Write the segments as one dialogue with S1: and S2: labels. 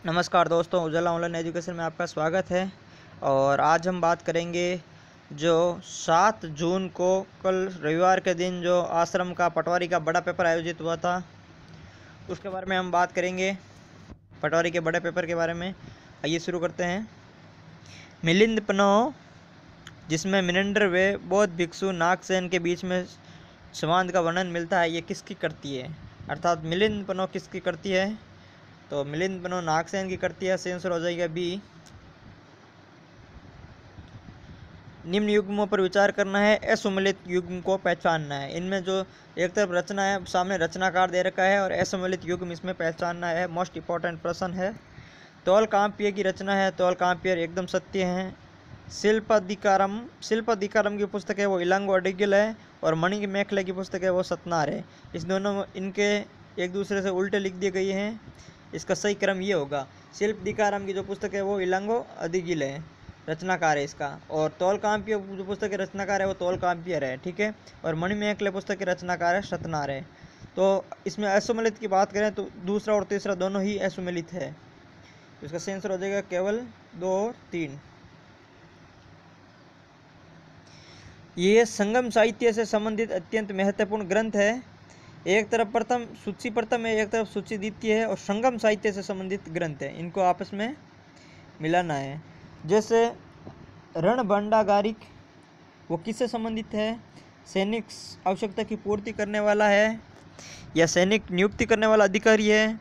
S1: नमस्कार दोस्तों, उजाला online education में आपका स्वागत है। और आज हम बात करेंगे जो 7 जून को कल रविवार के दिन जो आश्रम का पटवारी का बड़ा पेपर आयोजित हुआ था उसके बारे में हम बात करेंगे। पटवारी के बड़े पेपर के बारे में आइए शुरू करते हैं। मिलिंद पनो, जिसमें मिनेंडर व बौद्ध भिक्षु नागसेन के बीच में संवाद का वर्णन मिलता है, ये किसकी करती है? अर्थात मिलिंद पनो किसकी करती है? तो मिलिंद पनो नागसेन की करती है। सही आंसर हो जाएगा बी। निम्न युग्मों पर विचार करना है, असम्मिलित युग्म को पहचानना है। इनमें जो एक तरफ रचना है, सामने रचनाकार दे रखा है और असम्मिलित युग्म इसमें पहचानना है। मोस्ट इंपॉर्टेंट प्रश्न है। तोलकांप्य की रचना है, तोलकांप्य एकदम सत्य है। शिल्पाधिकारम की पुस्तक है वो इलांगो अडिगल है और मणि मेखले की पुस्तक है वो सतनार है। इस दोनों इनके एक दूसरे से उल्टे लिख दिए गए हैं। इसका सही क्रम ये होगा। शिल्पाधिकारम की जो पुस्तक है वो इलांगो अडिगल है, रचनाकार है इसका। और तोलकांप्य जो पुस्तक के रचनाकार है वो तोलकांप्य है, ठीक है। और मणिमेखले पुस्तक के रचनाकार है सतनार है। तो इसमें असम्मिलित की बात करें तो दूसरा और तीसरा दोनों ही असम्मिलित है। तो इसका सही आंसर हो जाएगा केवल 2 और 3। ये संगम साहित्य से संबंधित अत्यंत महत्वपूर्ण ग्रंथ है। एक तरफ प्रथम है, एक तरफ सूची द्वितीय है और संगम साहित्य से संबंधित ग्रंथ है। इनको आपस में मिलाना है। जैसे रणभंडागारिक, वो किससे संबंधित है? सैनिक आवश्यकता की पूर्ति करने वाला है, या सैनिक नियुक्ति करने वाला अधिकारी है,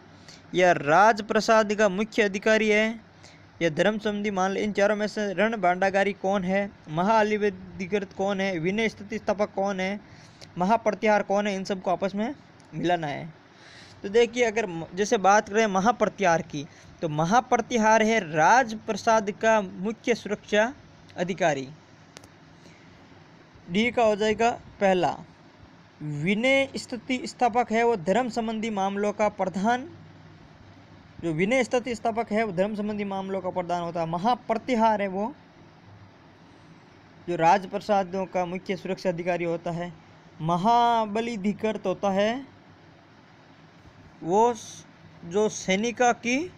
S1: या राजप्रसाद का मुख्य अधिकारी है, या धर्म संबंधी मान लो। इन चारों में से रणभंडागारी कौन है, महाअलिवधिकृत कौन है, विनय स्थिति स्थापक कौन है, महाप्रत्याहार कौन है, इन सबको आपस में मिलाना है। तो देखिए, अगर जैसे बात करें महाप्रत्याहार की, तो महाप्रत्याहार है राजप्रसाद का मुख्य सुरक्षा अधिकारी। डी का हो जाएगा पहला। विनय स्थिति स्थापक है वो धर्म संबंधी मामलों का प्रधान। जो विनय स्थिति स्थापक है वो धर्म संबंधी मामलों का प्रधान होता है। महाप्रत्याहार है वो जो राजप्रसादों का मुख्य सुरक्षा अधिकारी होता है। महाबलिधिकृत होता है वो जो सैनिका की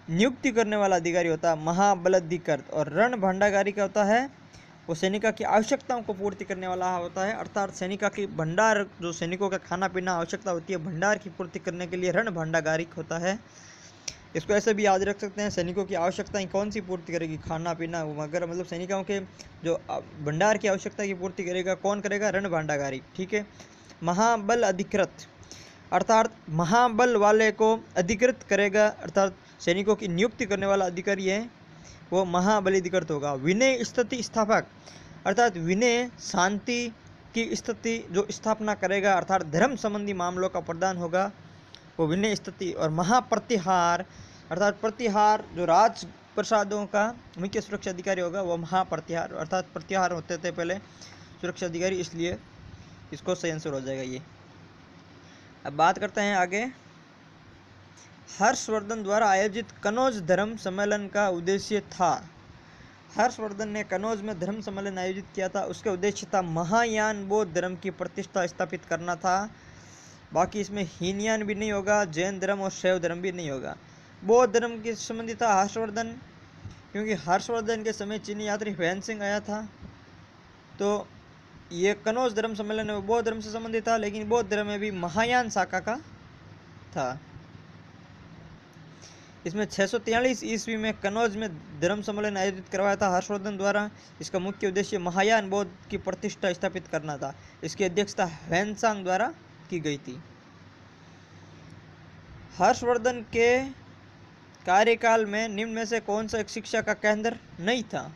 S1: नियुक्ति करने वाला अधिकारी होता है, महाबलाधिकृत। और रणभंडागारी का होता है वो सैनिका की आवश्यकताओं को पूर्ति करने वाला होता है। अर्थात सैनिका की भंडार, जो सैनिकों का खाना पीना आवश्यकता होती है, भंडार की पूर्ति करने के लिए रणभंडागारिक होता है। इसको ऐसे भी याद रख सकते हैं, सैनिकों की आवश्यकताएं कौन सी पूर्ति करेगी? खाना पीना, मगर मतलब सैनिकों के जो भंडार की आवश्यकता की पूर्ति करेगा कौन करेगा? रणभंडागारिक, ठीक है। महाबल अधिकृत, अर्थात महाबल वाले को अधिकृत करेगा, अर्थात सैनिकों की नियुक्ति करने वाला अधिकारी है वो महाबलाधिकृत होगा। विनय स्थिति स्थापक, अर्थात विनय शांति की स्थिति जो स्थापना करेगा, अर्थात धर्म संबंधी मामलों का प्रदान होगा, वो विनय स्थिति। और महाप्रतिहार, अर्थात प्रतिहार जो राज प्रसादों का मुख्य सुरक्षा अधिकारी होगा वो महाप्रतिहार, अर्थात प्रतिहार होते थे पहले सुरक्षा अधिकारी, इसलिए इसको सही आंसर हो जाएगा ये। अब बात करते हैं आगे। हर्षवर्धन द्वारा आयोजित कनौज धर्म सम्मेलन का उद्देश्य था। हर्षवर्धन ने कनौज में धर्म सम्मेलन आयोजित किया था, उसका उद्देश्य था महायान बौद्ध धर्म की प्रतिष्ठा स्थापित करना था। बाकी इसमें हीनयान भी नहीं होगा, जैन धर्म और शैव धर्म भी नहीं होगा। बौद्ध धर्म के संबंधित था हर्षवर्धन, क्योंकि हर्षवर्धन के समय चीनी यात्री हुएन सिंह आया था। तो ये कनौज धर्म सम्मेलन है वो बौद्ध धर्म से संबंधित था, लेकिन बौद्ध धर्म में भी महायान शाखा का था। इसमें 643 ईस्वी में कनौज में धर्म सम्मेलन आयोजित करवाया था हर्षवर्धन द्वारा। इसका मुख्य उद्देश्य महायान बौद्ध की प्रतिष्ठा स्थापित करना था। इसकी अध्यक्षता ह्वेनसांग द्वारा की गई थी। हर्षवर्धन के कार्यकाल में निम्न में से कौन सा एक शिक्षा का केंद्र नहीं था?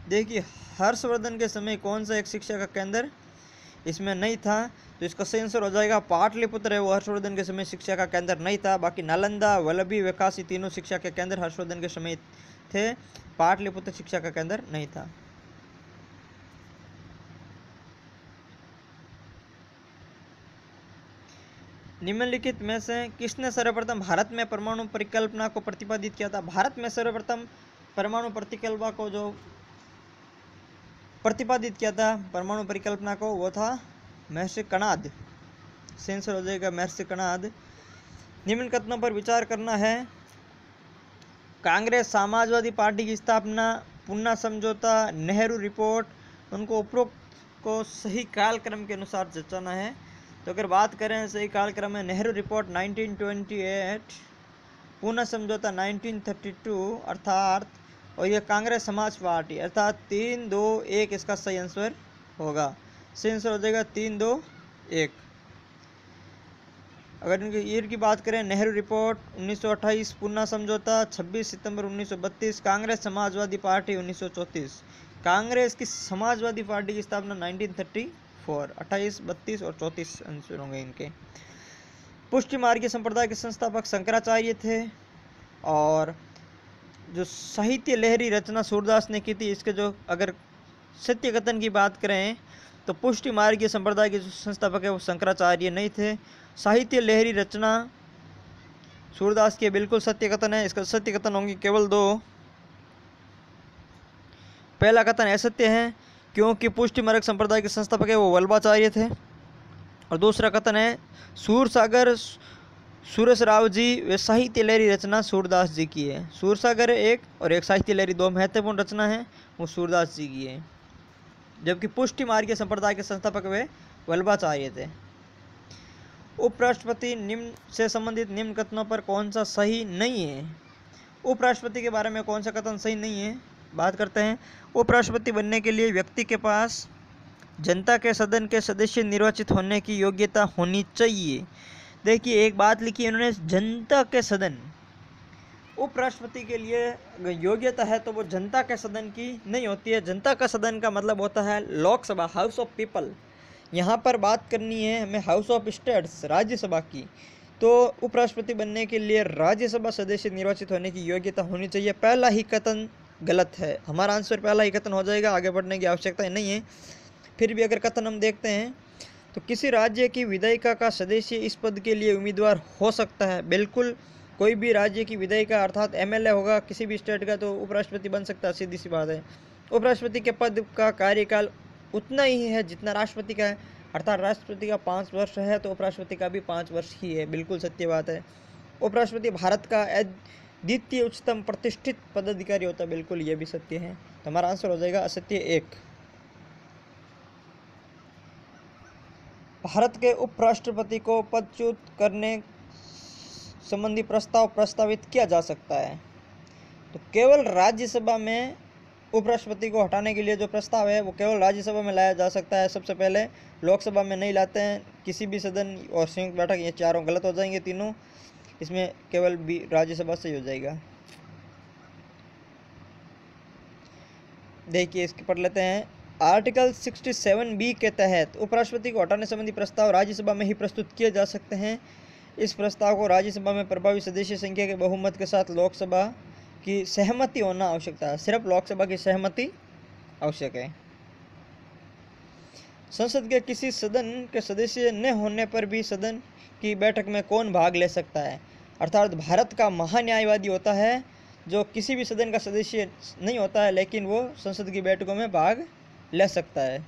S1: देखिए, हर्षवर्धन के समय कौन सा एक शिक्षा का केंद्र इसमें नहीं था, तो इसका सही आंसर हो जाएगा पाटलिपुत्र है वो हर्षवर्धन के समय शिक्षा का केंद्र नहीं था। बाकी नालंदा, वल्लभी, विकासी तीनों शिक्षा के केंद्र हर्षवर्धन के समय थे। पाटलिपुत्र शिक्षा का केंद्र नहीं था। निम्नलिखित में से किसने सर्वप्रथम भारत में परमाणु परिकल्पना को प्रतिपादित किया था? भारत में सर्वप्रथम परमाणु परिकल्पना को जो प्रतिपादित किया था, परमाणु परिकल्पना को, वो था महर्षि कणाद। सेंसर हो जाएगा महर्षि कणाद। निम्न कथनों पर विचार करना है। कांग्रेस समाजवादी पार्टी की स्थापना, पूना समझौता, नेहरू रिपोर्ट, उनको उपरोक्त को सही कालक्रम के अनुसार जचाना है। तो अगर बात करें सही कालक्रम में, नेहरू रिपोर्ट 1928, पूना समझौता 1932 अर्थात, और ये कांग्रेस समाज पार्टी अर्थात 3-2-1 इसका सही आंसर होगा। सही आंसर हो जाएगा 3-2-1। अगर इनके ईयर की बात करें, नेहरू रिपोर्ट 1928, पूना समझौता 26 सितंबर 1932, कांग्रेस समाजवादी पार्टी 1934। कांग्रेस की समाजवादी पार्टी की स्थापना 1934। 28, 32 और 34 आंसर होंगे इनके। पुष्टि मार्गीय संप्रदाय के संस्थापक शंकराचार्य थे, और जो साहित्य लहरी रचना सूरदास ने की थी, इसके जो अगर सत्य कथन की बात करें तो पुष्टि मार्गीय संप्रदाय के जो संस्थापक है वो शंकराचार्य नहीं थे। साहित्य लहरी रचना सूरदास के बिल्कुल सत्य कथन है। इसका सत्य कथन होंगे केवल 2। पहला कथन असत्य है क्योंकि पुष्टि मार्ग संप्रदाय के संस्थापक है वो वल्लभाचार्य थे, और दूसरा कथन है सूरसागर सूरसराव जी वे साहित्य लहरी रचना सूरदास जी की है। सूरसागर एक और एक साहित्य लहरी, दो महत्वपूर्ण रचना है वो सूरदास जी की है, जबकि पुष्टि मार्गीय संप्रदाय के संस्थापक वे वल्लभाचार्य थे। उपराष्ट्रपति निम्न से संबंधित निम्न कथनों पर कौन सा सही नहीं है? उपराष्ट्रपति के बारे में कौन सा कथन सही नहीं है, बात करते हैं। उपराष्ट्रपति बनने के लिए व्यक्ति के पास जनता के सदन के सदस्य निर्वाचित होने की योग्यता होनी चाहिए। देखिए एक बात लिखी है इन्होंने, जनता के सदन। उपराष्ट्रपति के लिए योग्यता है तो वो जनता के सदन की नहीं होती है। जनता का सदन का मतलब होता है लोकसभा, हाउस ऑफ पीपल। यहाँ पर बात करनी है हमें हाउस ऑफ स्टेट्स, राज्यसभा की। तो उपराष्ट्रपति बनने के लिए राज्यसभा सदस्य निर्वाचित होने की योग्यता होनी चाहिए। पहला ही कथन गलत है, हमारा आंसर पहला ही कथन हो जाएगा, आगे बढ़ने की आवश्यकता नहीं है। फिर भी अगर कथन हम देखते हैं तो किसी राज्य की विधायिका का सदस्य इस पद के लिए उम्मीदवार हो सकता है। बिल्कुल, कोई भी राज्य की विधायिका अर्थात एमएलए होगा किसी भी स्टेट का तो उपराष्ट्रपति बन सकता है, सीधी सी बात है। उपराष्ट्रपति के पद का कार्यकाल उतना ही है जितना राष्ट्रपति का है, अर्थात राष्ट्रपति का 5 वर्ष है तो उपराष्ट्रपति का भी 5 वर्ष ही है, बिल्कुल सत्य बात है। उपराष्ट्रपति भारत का द्वितीय उच्चतम प्रतिष्ठित पदाधिकारी होता है, बिल्कुल ये भी सत्य है। तो हमारा आंसर हो जाएगा असत्य 1। भारत के उपराष्ट्रपति को पदच्युत करने संबंधी प्रस्ताव प्रस्तावित किया जा सकता है। तो केवल राज्यसभा में उपराष्ट्रपति को हटाने के लिए जो प्रस्ताव है वो केवल राज्यसभा में लाया जा सकता है। सबसे पहले लोकसभा में नहीं लाते हैं, किसी भी सदन और संयुक्त बैठक, ये चारों गलत हो जाएंगे तीनों, इसमें केवल भी राज्यसभा से ही हो जाएगा। देखिए इसके पढ़ लेते हैं। आर्टिकल 67B के तहत उपराष्ट्रपति को हटाने संबंधी प्रस्ताव राज्यसभा में ही प्रस्तुत किए जा सकते हैं। इस प्रस्ताव को राज्यसभा में प्रभावी सदस्य संख्या के बहुमत के साथ लोकसभा की सहमति होना आवश्यक है। सिर्फ लोकसभा की सहमति आवश्यक है। संसद के किसी सदन के सदस्य न होने पर भी सदन की बैठक में कौन भाग ले सकता है? अर्थात भारत का महान्यायवादी होता है जो किसी भी सदन का सदस्य नहीं होता है लेकिन वो संसद की बैठकों में भाग ले सकता है।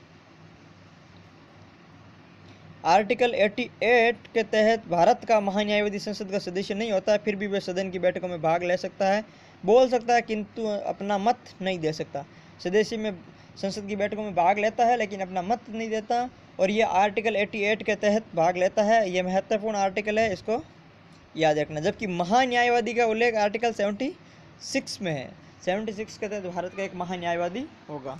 S1: आर्टिकल 88 के तहत भारत का महान्यायवादी संसद का सदस्य नहीं होता है, फिर भी वह सदन की बैठकों में भाग ले सकता है, बोल सकता है, किंतु अपना मत नहीं दे सकता। सदस्य में संसद की बैठकों में भाग लेता है लेकिन अपना मत नहीं देता, और ये आर्टिकल 88 के तहत भाग लेता है। ये महत्वपूर्ण आर्टिकल है, इसको याद रखना। जबकि महान्यायवादी का उल्लेख आर्टिकल 76 में है। 76 के तहत भारत का एक महान्यायवादी होगा,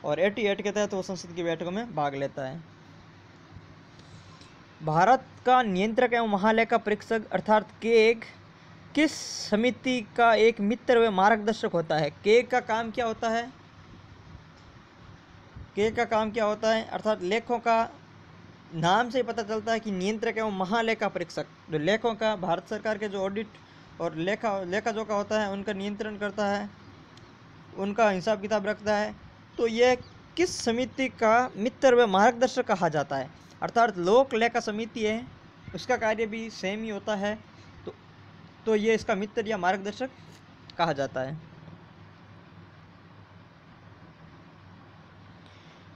S1: और 88 के तहत वो संसद की बैठकों में भाग लेता है। भारत का नियंत्रक एवं महालेखा परीक्षक अर्थात केग किस समिति का एक मित्र व मार्गदर्शक होता है? केग का काम क्या होता है? केग का काम क्या होता है? अर्थात लेखों का नाम से ही पता चलता है कि नियंत्रक एवं महालेखा परीक्षक, जो लेखों का भारत सरकार के जो ऑडिट और लेखा जोखा होता है उनका नियंत्रण करता है, उनका हिसाब किताब रखता है। तो यह किस समिति का मित्र व मार्गदर्शक कहा जाता है? अर्थात लोक लेखा समिति है, उसका कार्य भी सेम ही होता है, तो ये इसका मित्र या मार्गदर्शक कहा जाता है।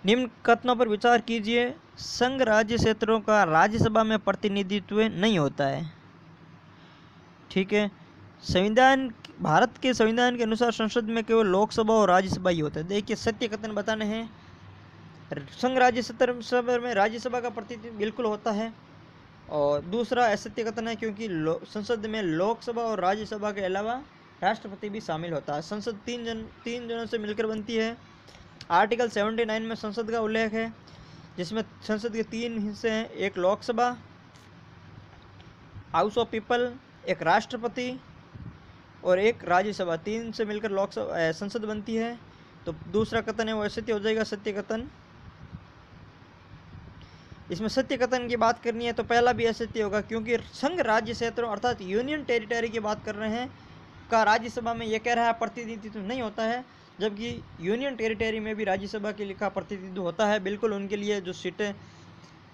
S1: निम्न कथनों पर विचार कीजिए। संघ राज्य क्षेत्रों का राज्यसभा में प्रतिनिधित्व नहीं होता है। ठीक है। संविधान, भारत के संविधान के अनुसार संसद में केवल लोकसभा और राज्यसभा ही होता है। देखिए सत्य कथन बताने हैं, संघ राज्य सभा में राज्यसभा का प्रतिनिधित्व बिल्कुल होता है। और दूसरा असत्य कथन है क्योंकि संसद में लोकसभा और राज्यसभा के अलावा राष्ट्रपति भी शामिल होता है। संसद तीन जनों से मिलकर बनती है। आर्टिकल 79 में संसद का उल्लेख है, जिसमें संसद के 3 हिस्से हैं, एक लोकसभा, हाउस ऑफ पीपल, एक राष्ट्रपति और एक राज्यसभा, 3 से मिलकर लोकसभा संसद बनती है। तो दूसरा कथन है वो असत्य हो जाएगा, सत्य कथन। इसमें सत्य कथन की बात करनी है तो पहला भी असत्य होगा, क्योंकि संघ राज्य क्षेत्रों अर्थात यूनियन टेरिटरी की बात कर रहे हैं का राज्यसभा में ये कह रहा है प्रतिनिधित्व नहीं होता है, जबकि यूनियन टेरिटरी में भी राज्यसभा के लिखा प्रतिनिधित्व होता है। बिल्कुल उनके लिए जो सीटें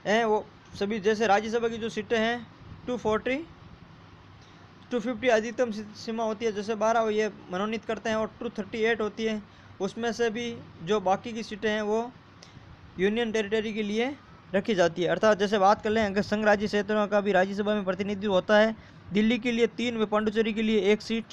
S1: हैं वो सभी, जैसे राज्यसभा की जो सीटें हैं 250 अधिकतम सीमा होती है, जैसे 12 वो ये मनोनीत करते हैं, और 238 होती है। उसमें से भी जो बाकी की सीटें हैं वो यूनियन टेरिटरी के लिए रखी जाती है। अर्थात जैसे बात कर लें, अगर संघ राज्य क्षेत्रों का भी राज्यसभा में प्रतिनिधित्व होता है, दिल्ली के लिए 3 व पांडुचेरी के लिए 1 सीट।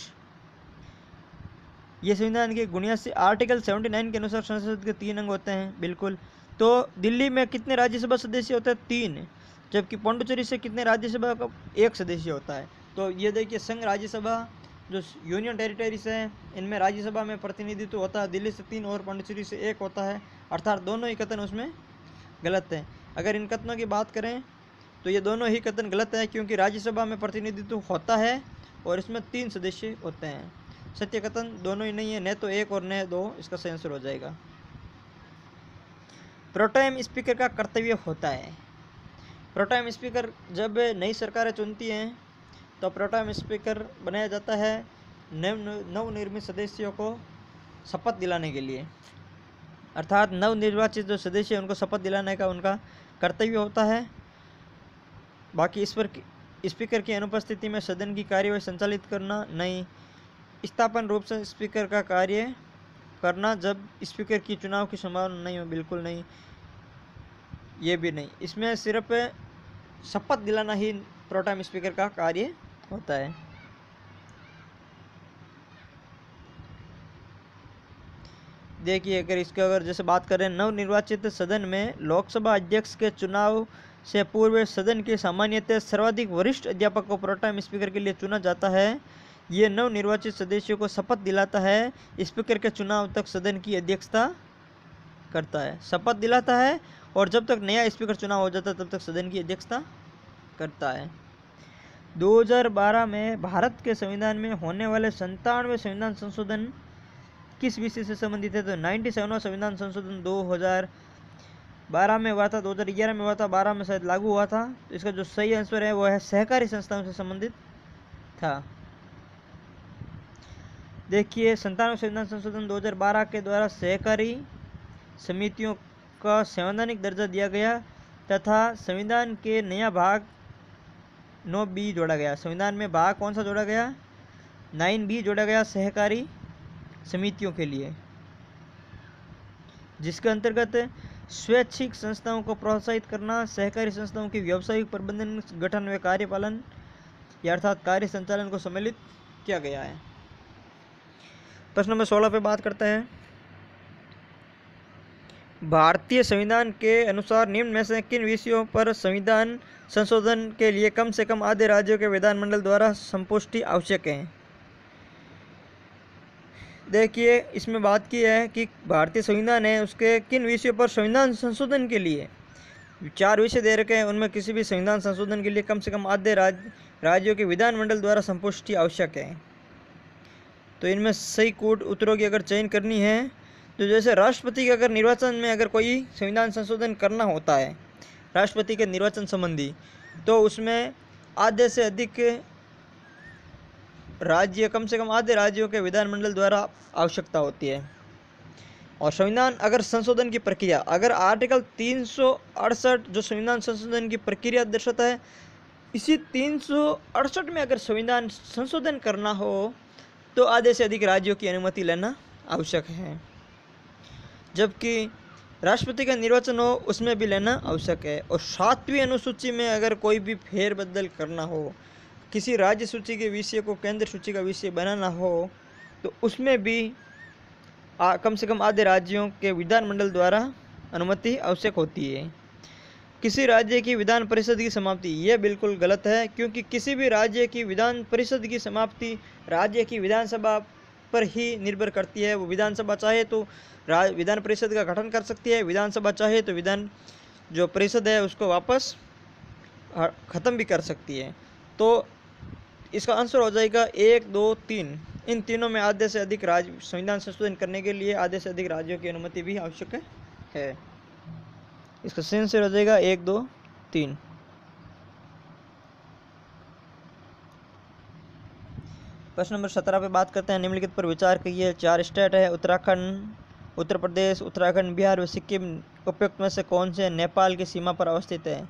S1: ये संविधान के बुनियाद से आर्टिकल 79 के अनुसार संसद के 3 अंग होते हैं। बिल्कुल। तो दिल्ली में कितने राज्यसभा सदस्य होते हैं? 3, जबकि पांडुचेरी से कितने राज्यसभा का 1 सदस्य होता है। तो ये देखिए संघ राज्यसभा जो यूनियन टेरिटरीज हैं इनमें राज्यसभा में प्रतिनिधित्व होता है, दिल्ली से 3 और पांडुचेरी से 1 होता है। अर्थात दोनों ही कथन उसमें गलत हैं। अगर इन कथनों की बात करें तो ये दोनों ही कथन गलत है, क्योंकि राज्यसभा में प्रतिनिधित्व होता है और इसमें 3 सदस्य होते हैं। सत्य कथन दोनों ही नहीं है, न तो 1 और न 2, इसका सही आंसर हो जाएगा। प्रोटेम स्पीकर का कर्तव्य होता है। प्रोटेम स्पीकर जब नई सरकारें चुनती हैं तो प्रोटेम स्पीकर बनाया जाता है नवनिर्मित सदस्यों को शपथ दिलाने के लिए। अर्थात नवनिर्वाचित जो सदस्य हैं उनको शपथ दिलाने का उनका कर्तव्य होता है। बाकी इस पर स्पीकर की अनुपस्थिति में सदन की कार्यवाही संचालित करना नहीं। स्थापन रूप से स्पीकर का कार्य करना जब स्पीकर की चुनाव की संभावना नहीं हो, बिल्कुल नहीं, ये भी नहीं। इसमें सिर्फ शपथ दिलाना ही प्रोटेम स्पीकर का कार्य होता है। देखिए अगर जैसे बात करें, नवनिर्वाचित सदन में लोकसभा अध्यक्ष के चुनाव से पूर्व सदन के सामान्यतः सर्वाधिक वरिष्ठ अध्यापक को प्रोटेम स्पीकर के लिए चुना जाता है। ये नवनिर्वाचित सदस्यों को शपथ दिलाता है, स्पीकर के चुनाव तक सदन की अध्यक्षता करता है। शपथ दिलाता है और जब तक नया स्पीकर चुनाव हो जाता है तब तक सदन की अध्यक्षता करता है। 2012 में भारत के संविधान में होने वाले 97वें संविधान संशोधन किस विषय से संबंधित है? तो 97वां संविधान संशोधन 2012 में हुआ था, 2011 में हुआ था, 12 में शायद लागू हुआ था। तो इसका जो सही आंसर है वो है सहकारी संस्थाओं से संबंधित था। देखिए 97वें संविधान संशोधन 2012 के द्वारा सहकारी समितियों का संवैधानिक दर्जा दिया गया तथा संविधान के नया भाग 9B जोड़ा गया। संविधान में भाग कौन सा जोड़ा गया? 9B जोड़ा गया सहकारी समितियों के लिए, जिसके अंतर्गत स्वैच्छिक संस्थाओं को प्रोत्साहित करना, सहकारी संस्थाओं की व्यावसायिक प्रबंधन, गठन व कार्यपालन या अर्थात कार्य संचालन को सम्मिलित किया गया है। प्रश्न नंबर 16 पे बात करते हैं। भारतीय संविधान के अनुसार निम्न में से किन विषयों पर संविधान संशोधन के लिए कम से कम आधे राज्यों के विधानमंडल द्वारा संपुष्टि आवश्यक है? देखिए इसमें बात की है कि भारतीय संविधान है उसके किन विषयों पर संविधान संशोधन के लिए 4 विषय दे रखे हैं, उनमें किसी भी संविधान संशोधन के लिए कम से कम आधे राज्यों के विधानमंडल द्वारा संपुष्टि आवश्यक है। तो इनमें सही कूट उत्तरों की अगर चयन करनी है तो जैसे राष्ट्रपति के अगर निर्वाचन में अगर कोई संविधान संशोधन करना होता है राष्ट्रपति के निर्वाचन संबंधी, तो उसमें आधे से अधिक राज्य, कम से कम आधे राज्यों के विधानमंडल द्वारा आवश्यकता होती है। और संविधान अगर संशोधन की प्रक्रिया, अगर आर्टिकल 368 जो संविधान संशोधन की प्रक्रिया दर्शाता है, इसी 368 में अगर संविधान संशोधन करना हो तो आधे से अधिक राज्यों की अनुमति लेना आवश्यक है, जबकि राष्ट्रपति का निर्वाचन हो उसमें भी लेना आवश्यक है। और 7वीं अनुसूची में अगर कोई भी फेरबदल करना हो किसी राज्य सूची के विषय को केंद्र सूची का विषय बनाना हो तो उसमें भी कम से कम आधे राज्यों के विधानमंडल द्वारा अनुमति आवश्यक होती है। किसी राज्य की विधान परिषद की समाप्ति, यह बिल्कुल गलत है, क्योंकि किसी भी राज्य की विधान परिषद की समाप्ति राज्य की विधानसभा पर ही निर्भर करती है। वो विधानसभा चाहे तो विधान परिषद का गठन कर सकती है, विधानसभा चाहे तो विधान जो परिषद है उसको वापस ख़त्म भी कर सकती है। तो इसका आंसर हो जाएगा 1, 2, 3। इन तीनों में आधे से अधिक राज्य संविधान संशोधन करने के लिए आधे से अधिक राज्यों की अनुमति भी आवश्यक है। इसका सही आंसर हो जाएगा 1, 2, 3। प्रश्न नंबर 17 पे बात करते हैं। निम्नलिखित पर विचार करिए। 4 स्टेट है, उत्तराखंड, उत्तर प्रदेश, उत्तराखंड, बिहार व सिक्किम। उपयुक्त में से कौन से नेपाल की सीमा पर अवस्थित है?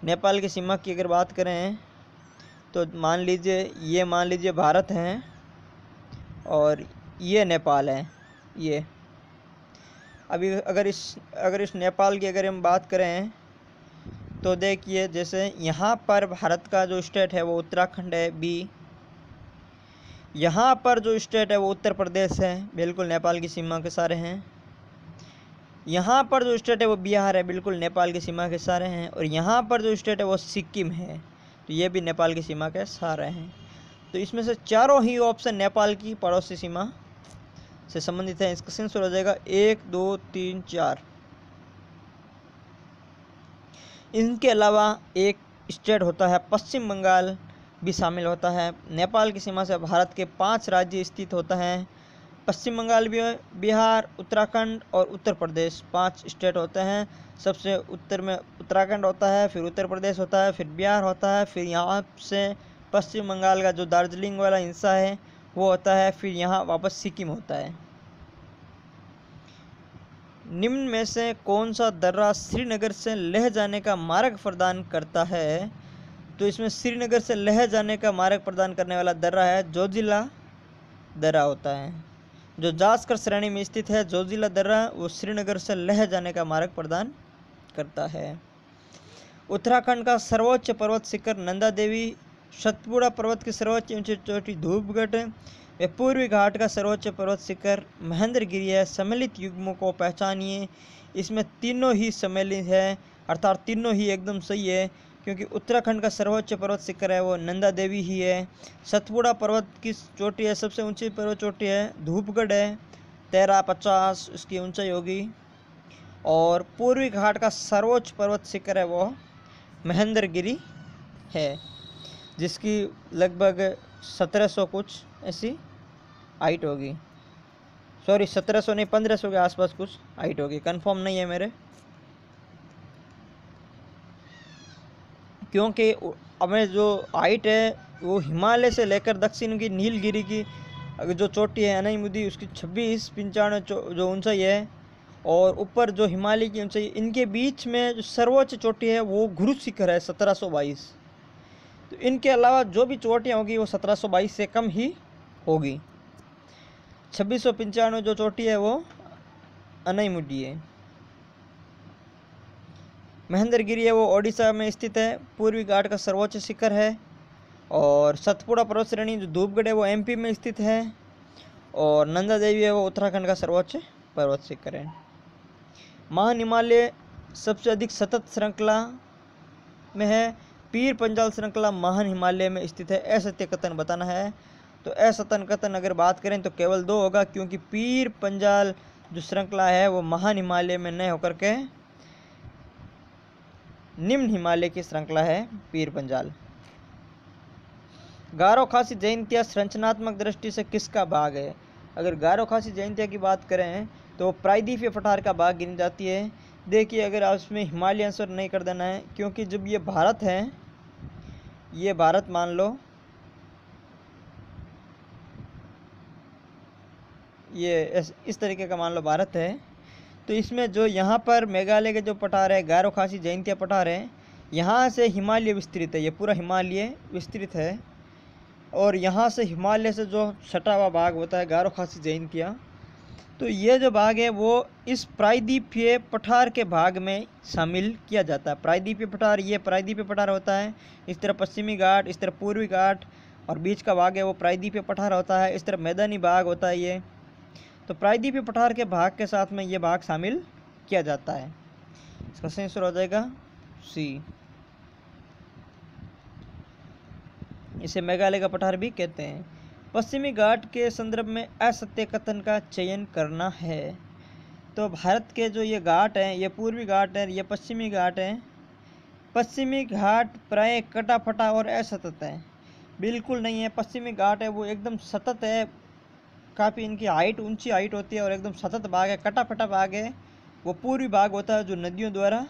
S1: नेपाल की सीमा की अगर बात करें तो मान लीजिए भारत है और ये नेपाल है। ये अभी अगर इस नेपाल की अगर हम बात करें तो देखिए, जैसे यहाँ पर भारत का जो स्टेट है वो उत्तराखंड है, बी। यहाँ पर जो स्टेट है वो उत्तर प्रदेश है, बिल्कुल नेपाल की सीमा के सारे हैं। यहाँ पर जो स्टेट है वो बिहार है, बिल्कुल नेपाल की सीमा के सारे हैं। और यहाँ पर जो स्टेट है वो सिक्किम है, तो ये भी नेपाल की सीमा के सारे हैं। तो इसमें से चारों ही ऑप्शन नेपाल की पड़ोसी सीमा से संबंधित है। इसका आंसर हो जाएगा 1, 2, 3, 4। इनके अलावा एक स्टेट होता है पश्चिम बंगाल भी शामिल होता है। नेपाल की सीमा से भारत के 5 राज्य स्थित होता है। पश्चिम बंगाल, बिहार, उत्तराखंड और उत्तर प्रदेश 5 स्टेट होते हैं। सबसे उत्तर में उत्तराखंड होता है, फिर उत्तर प्रदेश होता है, फिर बिहार होता है, फिर यहाँ से पश्चिम बंगाल का जो दार्जिलिंग वाला हिस्सा है वो होता है, फिर यहाँ वापस सिक्किम होता है। निम्न में से कौन सा दर्रा श्रीनगर से लेह जाने का मार्ग प्रदान करता है? तो इसमें श्रीनगर से लेह जाने का मार्ग प्रदान करने वाला दर्रा है जोजिला दर्रा होता है, जो जास्कर श्रेणी में स्थित है। जोजिला दर्रा वो श्रीनगर से लेह जाने का मार्ग प्रदान करता है। उत्तराखंड का सर्वोच्च पर्वत शिखर नंदा देवी, सतपुड़ा पर्वत की सर्वोच्च ऊंची चोटी धूपगढ़ व पूर्वी घाट का सर्वोच्च पर्वत शिखर महेंद्रगिरी है। सम्मिलित युग्मों को पहचानिए। इसमें तीनों ही सम्मिलित है, अर्थात तीनों ही एकदम सही है, क्योंकि उत्तराखंड का सर्वोच्च पर्वत शिखर है वो नंदा देवी ही है। सतपुड़ा पर्वत की चोटी है, सबसे ऊंची पर्वत चोटी है, धूपगढ़ है, 1350 इसकी ऊंचाई होगी। और पूर्वी घाट का सर्वोच्च पर्वत शिखर है वो महेंद्रगिरी है, जिसकी लगभग 1700 कुछ ऐसी हाइट होगी। सॉरी 1700 नहीं, 1500 के आसपास कुछ हाइट होगी, कंफर्म नहीं है मेरे, क्योंकि हमें जो हाइट है वो हिमालय से लेकर दक्षिण की नीलगिरी की जो चोटी है अनाईमुदी उसकी 2695 जो ऊंचाई है, और ऊपर जो हिमालय की ऊंचाई, इनके बीच में जो सर्वोच्च चोटी है वो गुरु शिखर है 1722। तो इनके अलावा जो भी चोटियाँ होगी वो 1722 से कम ही होगी। 2695 जो चोटी है वो अनाईमुदी है। महेंद्रगिरी है वो ओडिशा में स्थित है, पूर्वी घाट का सर्वोच्च शिखर है। और सतपुड़ा पर्वत श्रेणी जो धूपगढ़ है वो एमपी में स्थित है। और नंदा देवी है वो उत्तराखंड का सर्वोच्च पर्वत शिखर है। महान हिमालय सबसे अधिक सतत श्रृंखला में है। पीर पंजाल श्रृंखला महान हिमालय में स्थित है। असत्य कथन बताना है, तो असत्य कथन अगर बात करें तो केवल 2 होगा, क्योंकि पीर पंजाल जो श्रृंखला है वो महान हिमालय में नहीं होकर के निम्न हिमालय की श्रृंखला है पीर पंजाल। गारो खासी जयंतिया संरचनात्मक दृष्टि से किसका भाग है? अगर गारो खासी जयंतिया की बात करें तो प्रायद्वीपीय पठार का भाग गिनी जाती है। देखिए, अगर आप इसमें हिमालय आंसर नहीं कर देना है, क्योंकि जब ये भारत है, ये भारत मान लो, ये इस तरीके का मान लो भारत है, तो इसमें जो यहाँ पर मेघालय के जो पठार है गारो खासी जयंतिया पठार है, यहाँ से हिमालय विस्तृत है, ये पूरा हिमालय विस्तृत है। और यहाँ से हिमालय से जो सटा हुआ भाग होता है गारो खासी जयंतिया, तो ये जो भाग है वो इस प्रायद्वीपीय पठार के भाग में शामिल किया जाता है। प्रायद्वीपीय पठार, ये प्रायद्वीपीय पठार होता है। इस तरह पश्चिमी घाट, इस तरह पूर्वी घाट, और बीच का भाग है वो प्रायद्वीपीय पठार होता है। इस तरह मैदानी भाग होता है ये। तो प्रायद्वीपीय पठार के भाग के साथ में ये भाग शामिल किया जाता है। इसका सही आंसर हो जाएगा सी। इसे मेघालय का पठार भी कहते हैं। पश्चिमी घाट के संदर्भ में असत्य कथन का चयन करना है। तो भारत के जो ये घाट हैं, ये पूर्वी घाट है, ये पश्चिमी घाट है। पश्चिमी घाट प्राय कटा फटा और असतत है। बिल्कुल नहीं है। पश्चिमी घाट है वो एकदम सतत है, काफ़ी इनकी हाइट, ऊंची हाइट होती है और एकदम सतत भाग है। कटा फटा भाग है वो पूर्वी भाग होता है, जो नदियों द्वारा,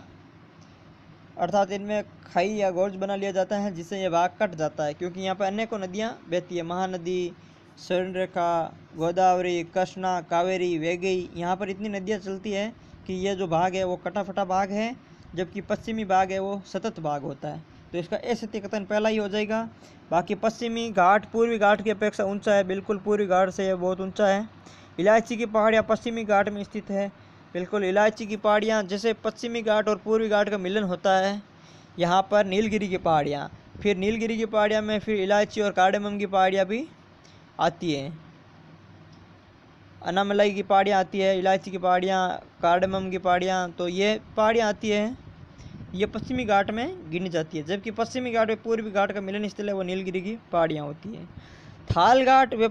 S1: अर्थात इनमें खाई या गोर्ज बना लिया जाता है, जिससे ये भाग कट जाता है। क्योंकि यहाँ पर अनेकों नदियाँ बहती है, महानदी, स्वर्णरेखा, गोदावरी, कृष्णा, कावेरी, वेगई, यहाँ पर इतनी नदियाँ चलती है कि ये जो भाग है वो कटा फटा भाग है, जबकि पश्चिमी भाग है वो सतत भाग होता है। तो इसका असत्य कथन पहला ही हो जाएगा। बाकी पश्चिमी घाट पूर्वी घाट की अपेक्षा ऊंचा है, बिल्कुल पूर्वी घाट से ये बहुत ऊंचा है। इलायची की पहाड़ियाँ पश्चिमी घाट में स्थित है, बिल्कुल इलायची की पहाड़ियाँ, जैसे पश्चिमी घाट और पूर्वी घाट का मिलन होता है यहाँ पर नीलगिरी की पहाड़ियाँ, फिर नीलगिरी की पहाड़ियाँ में फिर इलायची और कार्डेमम की पहाड़ियाँ भी आती हैं। अनामलाई की पहाड़ियाँ आती है, इलायची की पहाड़ियाँ, कार्डेमम की पहाड़ियाँ, तो ये पहाड़ियाँ आती हैं, ये पश्चिमी घाट में गिनी जाती है। जबकि पश्चिमी घाट में पूर्वी घाट का मिलन स्थल है वो नीलगिरी की पहाड़ियाँ होती है। थाल घाट व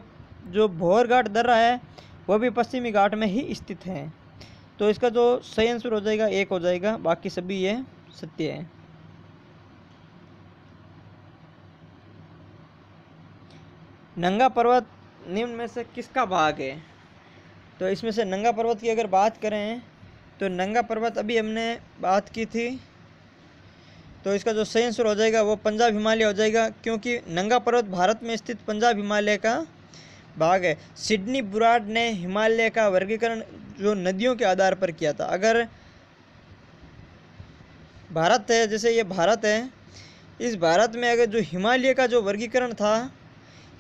S1: जो भौर घाट दर्रा है वो भी पश्चिमी घाट में ही स्थित है। तो इसका जो सही आंसर हो जाएगा एक हो जाएगा, बाकी सभी ये सत्य है। नंगा पर्वत निम्न में से किसका भाग है? तो इसमें से नंगा पर्वत की अगर बात करें तो नंगा पर्वत अभी हमने बात की थी, तो इसका जो सही आंसर हो जाएगा वो पंजाब हिमालय हो जाएगा। क्योंकि नंगा पर्वत भारत में स्थित पंजाब हिमालय का भाग है। सिडनी बुराड ने हिमालय का वर्गीकरण जो नदियों के आधार पर किया था। अगर भारत है, जैसे ये भारत है, इस भारत में अगर जो हिमालय का जो वर्गीकरण था,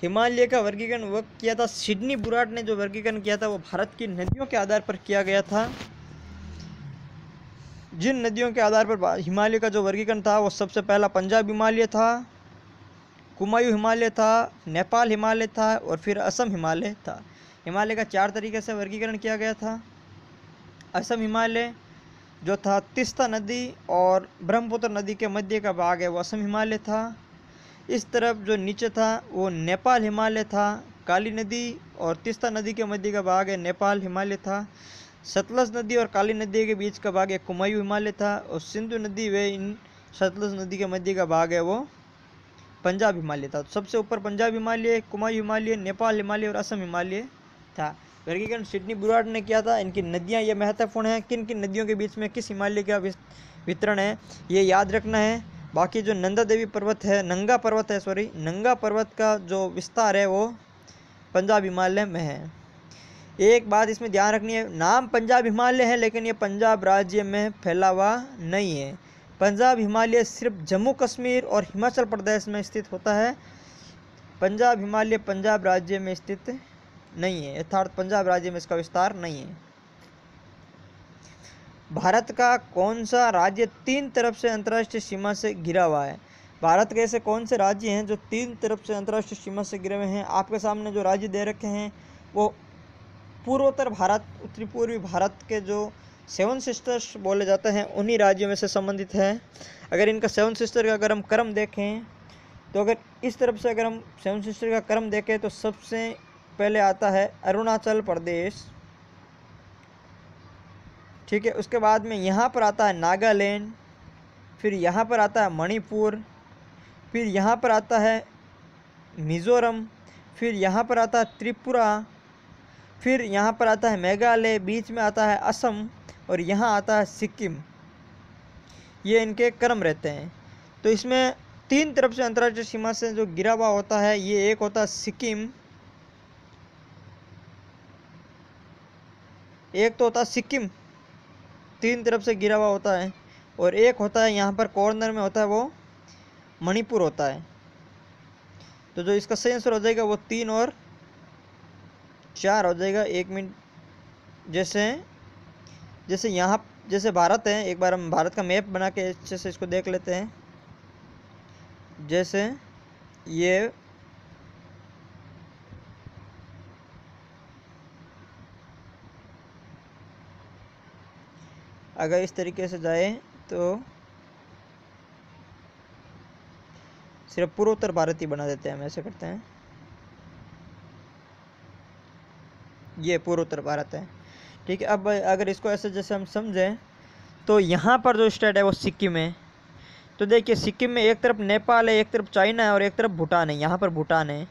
S1: हिमालय का वर्गीकरण वो किया था सिडनी बुराड ने, जो वर्गीकरण किया था वो भारत की नदियों के आधार पर किया गया था। जिन नदियों के आधार पर हिमालय का जो वर्गीकरण था वो सबसे पहला पंजाब हिमालय था, कुमायूं हिमालय था, नेपाल हिमालय था और फिर असम हिमालय था। हिमालय का 4 तरीके से वर्गीकरण किया गया था। असम हिमालय जो था तीस्ता नदी और ब्रह्मपुत्र नदी के मध्य का भाग है वो असम हिमालय था। इस तरफ जो नीचे था वो नेपाल हिमालय था। काली नदी और तीस्ता नदी के मध्य का भाग है नेपाल हिमालय था। सतलज नदी और काली नदी के बीच का भाग है कुमायूं हिमालय था। और सिंधु नदी व इन सतलज नदी के मध्य का भाग है वो पंजाब हिमालय था। तो सबसे ऊपर पंजाब हिमालय, कुमायूं हिमालय, नेपाल हिमालय और असम हिमालय था। वर्गीकरण सिडनी बुराड ने किया था। इनकी नदियाँ ये महत्वपूर्ण हैं, किन किन नदियों के बीच में किस हिमालय का वितरण है ये याद रखना है। बाकी जो नंदा देवी पर्वत है, नंगा पर्वत है, सॉरी, नंगा पर्वत का जो विस्तार है वो पंजाब हिमालय में है। एक बात इसमें ध्यान रखनी है, नाम पंजाब हिमालय है लेकिन ये पंजाब राज्य में फैला हुआ नहीं है। पंजाब हिमालय सिर्फ जम्मू कश्मीर और हिमाचल प्रदेश में स्थित होता है। पंजाब हिमालय पंजाब राज्य में स्थित नहीं है, अर्थात पंजाब राज्य में इसका विस्तार नहीं है। भारत का कौन सा राज्य 3 तरफ से अंतर्राष्ट्रीय सीमा से घिरा हुआ है? भारत के ऐसे कौन से राज्य हैं जो 3 तरफ से अंतर्राष्ट्रीय सीमा से घिरे हुए हैं? आपके सामने जो राज्य दे रखे हैं वो पूर्वोत्तर भारत, उत्तरी पूर्वी भारत के जो 7 सिस्टर्स बोले जाते हैं उन्हीं राज्यों में से संबंधित है। अगर इनका 7 सिस्टर का अगर हम क्रम देखें तो अगर इस तरफ से अगर हम 7 सिस्टर का क्रम देखें तो सबसे पहले आता है अरुणाचल प्रदेश, ठीक है। उसके बाद में यहाँ पर आता है नागालैंड, फिर यहाँ पर आता है मणिपुर, फिर यहाँ पर आता है मिज़ोरम, फिर यहाँ पर आता है त्रिपुरा, फिर यहाँ पर आता है मेघालय, बीच में आता है असम और यहाँ आता है सिक्किम। ये इनके क्रम रहते हैं। तो इसमें 3 तरफ से अंतर्राष्ट्रीय सीमा से जो घिरा हुआ होता है ये एक होता है सिक्किम, एक तो होता है सिक्किम 3 तरफ से घिरा हुआ होता है, और एक होता है यहाँ पर कॉर्नर में होता है वो मणिपुर होता है। तो जो इसका सही आंसर हो जाएगा वो 3 और 4 हो जाएगा। 1 मिनट जैसे जैसे यहाँ जैसे भारत है, एक बार हम भारत का मैप बना के अच्छे से इसको देख लेते हैं। जैसे ये अगर इस तरीके से जाए तो सिर्फ पूर्वोत्तर भारत ही बना देते हैं, हम ऐसे करते हैं। ये पूर्वोत्तर भारत है, ठीक है। अब अगर इसको ऐसे जैसे हम समझें तो यहाँ पर जो स्टेट है वो सिक्किम है। तो देखिए सिक्किम में एक तरफ नेपाल है, एक तरफ चाइना है और एक तरफ भूटान है। यहाँ पर भूटान है,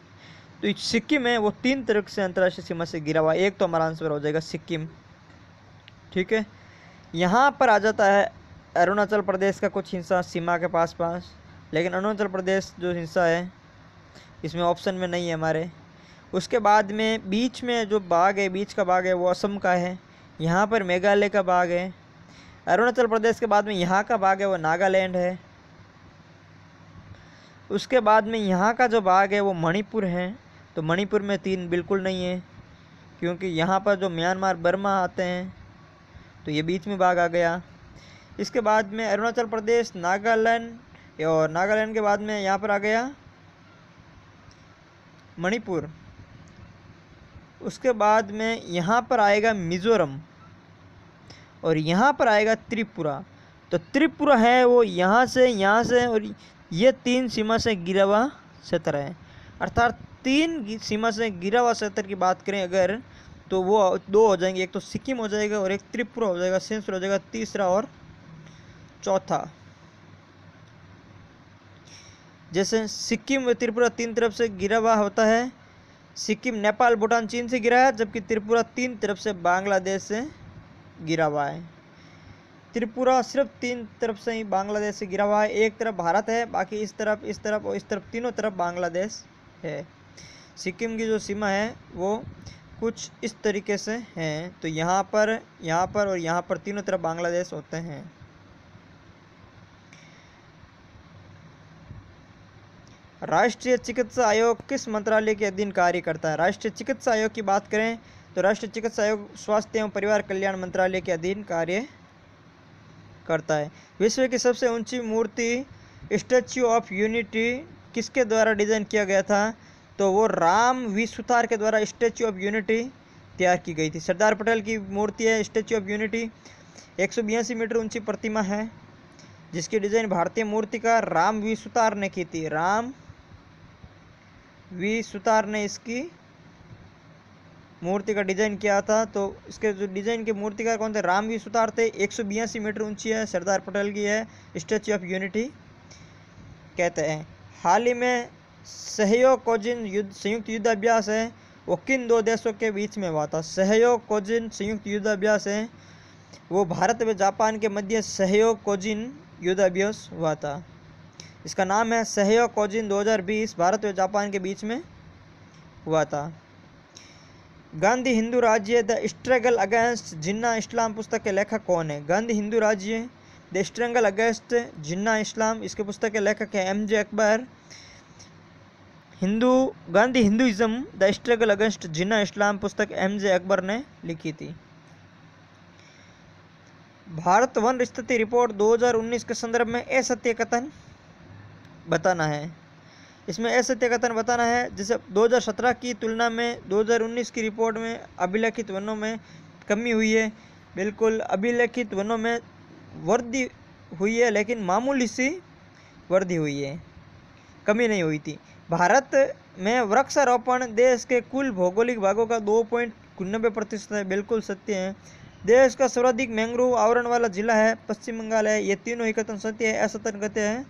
S1: तो सिक्किम है वो 3 तरफ से अंतर्राष्ट्रीय सीमा से घिरा हुआ है। एक तो हमारा आंसर हो जाएगा सिक्किम, ठीक है। यहाँ पर आ जाता है अरुणाचल प्रदेश का कुछ हिस्सा सीमा के पास, लेकिन अरुणाचल प्रदेश जो हिस्सा है इसमें ऑप्शन में नहीं है हमारे। उसके बाद में बीच में जो भाग है, बीच का भाग है वो असम का है। यहाँ पर मेघालय का भाग है। अरुणाचल प्रदेश के बाद में यहाँ का भाग है वो नागालैंड है। उसके बाद में यहाँ का जो भाग है वो मणिपुर है। तो मणिपुर में 3 बिल्कुल नहीं है, क्योंकि यहाँ पर जो म्यांमार बर्मा आते हैं, तो ये बीच में भाग आ गया। इसके बाद में अरुणाचल प्रदेश, नागालैंड, और नागालैंड के बाद में यहाँ पर आ गया मणिपुर। उसके बाद में यहाँ पर आएगा मिजोरम और यहाँ पर आएगा त्रिपुरा। तो त्रिपुरा है वो यहाँ से और ये 3 सीमा से घिरा हुआ क्षेत्र है। अर्थात 3 सीमा से घिरा हुआ क्षेत्र की बात करें अगर, तो वो 2 हो जाएंगे, एक तो सिक्किम हो जाएगा और एक त्रिपुरा हो जाएगा। सेंसर हो जाएगा तीसरा और चौथा। जैसे सिक्किम व त्रिपुरा 3 तरफ से घिरा हुआ होता है। सिक्किम नेपाल भूटान चीन से घिरा है, जबकि त्रिपुरा 3 तरफ से बांग्लादेश से घिरा हुआ है। त्रिपुरा सिर्फ 3 तरफ से ही बांग्लादेश से घिरा हुआ है। एक तरफ भारत है, बाकी इस तरफ और इस तरफ तीनों तरफ बांग्लादेश है। सिक्किम की जो सीमा है वो कुछ इस तरीके से है। तो यहाँ पर और यहाँ पर तीनों तरफ बांग्लादेश होते हैं। राष्ट्रीय चिकित्सा आयोग किस मंत्रालय के अधीन कार्य करता है? राष्ट्रीय चिकित्सा आयोग की बात करें तो राष्ट्रीय चिकित्सा आयोग स्वास्थ्य एवं परिवार कल्याण मंत्रालय के अधीन कार्य करता है। विश्व की सबसे ऊंची मूर्ति स्टैच्यू ऑफ यूनिटी किसके द्वारा डिजाइन किया गया था? तो वो राम वी सुतार के द्वारा स्टैच्यू ऑफ यूनिटी तैयार की गई थी। सरदार पटेल की मूर्ति है स्टैच्यू ऑफ यूनिटी। 182 मीटर ऊंची प्रतिमा है जिसकी डिजाइन भारतीय मूर्तिकार राम वी सुतार ने की थी। राम वी सुतार ने इसकी मूर्ति का डिजाइन किया था। तो इसके जो डिजाइन के मूर्तिकार कौन थे? राम वी सुतार थे। 182 मीटर ऊंची है, सरदार पटेल की है, स्टैच्यू ऑफ यूनिटी कहते हैं। हाल ही में सहयोग कोजिन संयुक्त युद्धाभ्यास है वो किन 2 देशों के बीच में हुआ था? सहयोग कोजिन संयुक्त युद्धाभ्यास है वो भारत व जापान के मध्य सहयोग कोजिन युद्धाभ्यास हुआ था। इसका नाम है सहयोग कोजिन 2020, भारत व जापान के बीच में हुआ था। गांधी हिंदू राज्य the struggle against Jinnah Islam पुस्तक के लेखक कौन है? गांधी हिंदू राज्य the struggle against Jinnah Islam, इसके पुस्तक के लेखक है MJ Akbar. Gandhi Hinduism the struggle against Jinnah Islam पुस्तक एमजे अकबर ने लिखी थी। भारत वन स्थिति रिपोर्ट 2019 के संदर्भ में असत्य कथन बताना है। इसमें असत्य कथन बताना है जैसे 2017 की तुलना में 2019 की रिपोर्ट में अभिलेखित वनों में कमी हुई है। बिल्कुल अभिलेखित वनों में वृद्धि हुई है, लेकिन मामूली सी वृद्धि हुई है, कमी नहीं हुई थी। भारत में वृक्षारोपण देश के कुल भौगोलिक भागों का 2.99% है, बिल्कुल सत्य है। देश का सर्वाधिक मैंग्रोव आवरण वाला जिला है पश्चिम बंगाल है। ये तीनों ही कथन सत्य है, असत्य कथन है।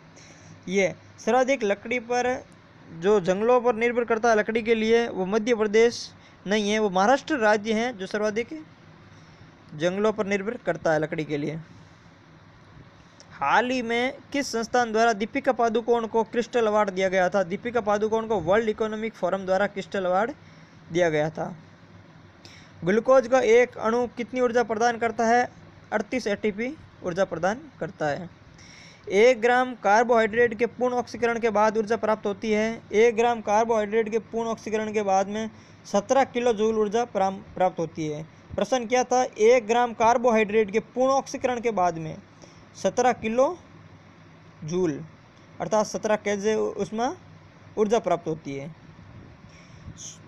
S1: ये सर्वाधिक लकड़ी पर जो जंगलों पर निर्भर करता है लकड़ी के लिए वो मध्य प्रदेश नहीं है, वो महाराष्ट्र राज्य है जो सर्वाधिक जंगलों पर निर्भर करता है लकड़ी के लिए। हाल ही में किस संस्थान द्वारा दीपिका पादुकोण को क्रिस्टल अवार्ड दिया गया था? दीपिका पादुकोण को वर्ल्ड इकोनॉमिक फोरम द्वारा क्रिस्टल अवार्ड दिया गया था। ग्लूकोज का एक अणु कितनी ऊर्जा प्रदान करता है? 38 ATP ऊर्जा प्रदान करता है। 1 ग्राम कार्बोहाइड्रेट के पूर्ण ऑक्सीकरण के बाद ऊर्जा प्राप्त होती है। 1 ग्राम कार्बोहाइड्रेट के पूर्ण ऑक्सीकरण के बाद में 17 किलो जूल ऊर्जा प्राप्त होती है। प्रश्न क्या था, 1 ग्राम कार्बोहाइड्रेट के पूर्ण ऑक्सीकरण के बाद में 17 किलो जूल अर्थात 17 केजे उसमें ऊर्जा प्राप्त होती है।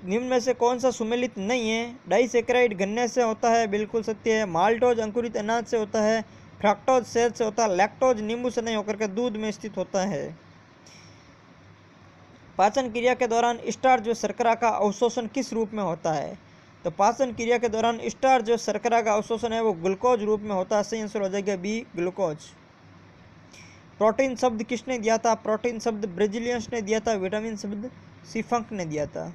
S1: निम्न में से कौन सा सुमेलित नहीं है? डाइसेक्राइड गन्ने से होता है, बिल्कुल सत्य है। माल्टोज अंकुरित अनाज से होता है। फ्रक्टोज शहद से होता है। लैक्टोज नींबू से नहीं होकर के दूध में स्थित होता है। पाचन क्रिया के दौरान स्टार्च व शर्करा का अवशोषण किस रूप में होता है? तो पाचन क्रिया के दौरान स्टार्च जो शर्करा का अवशोषण है वो ग्लूकोज रूप में होता है। सही आंसर हो जाएगा बी, ग्लूकोज। प्रोटीन शब्द किसने दिया था? प्रोटीन शब्द ब्रेजिलियंस ने दिया था। विटामिन शब्द सीफंक ने दिया था।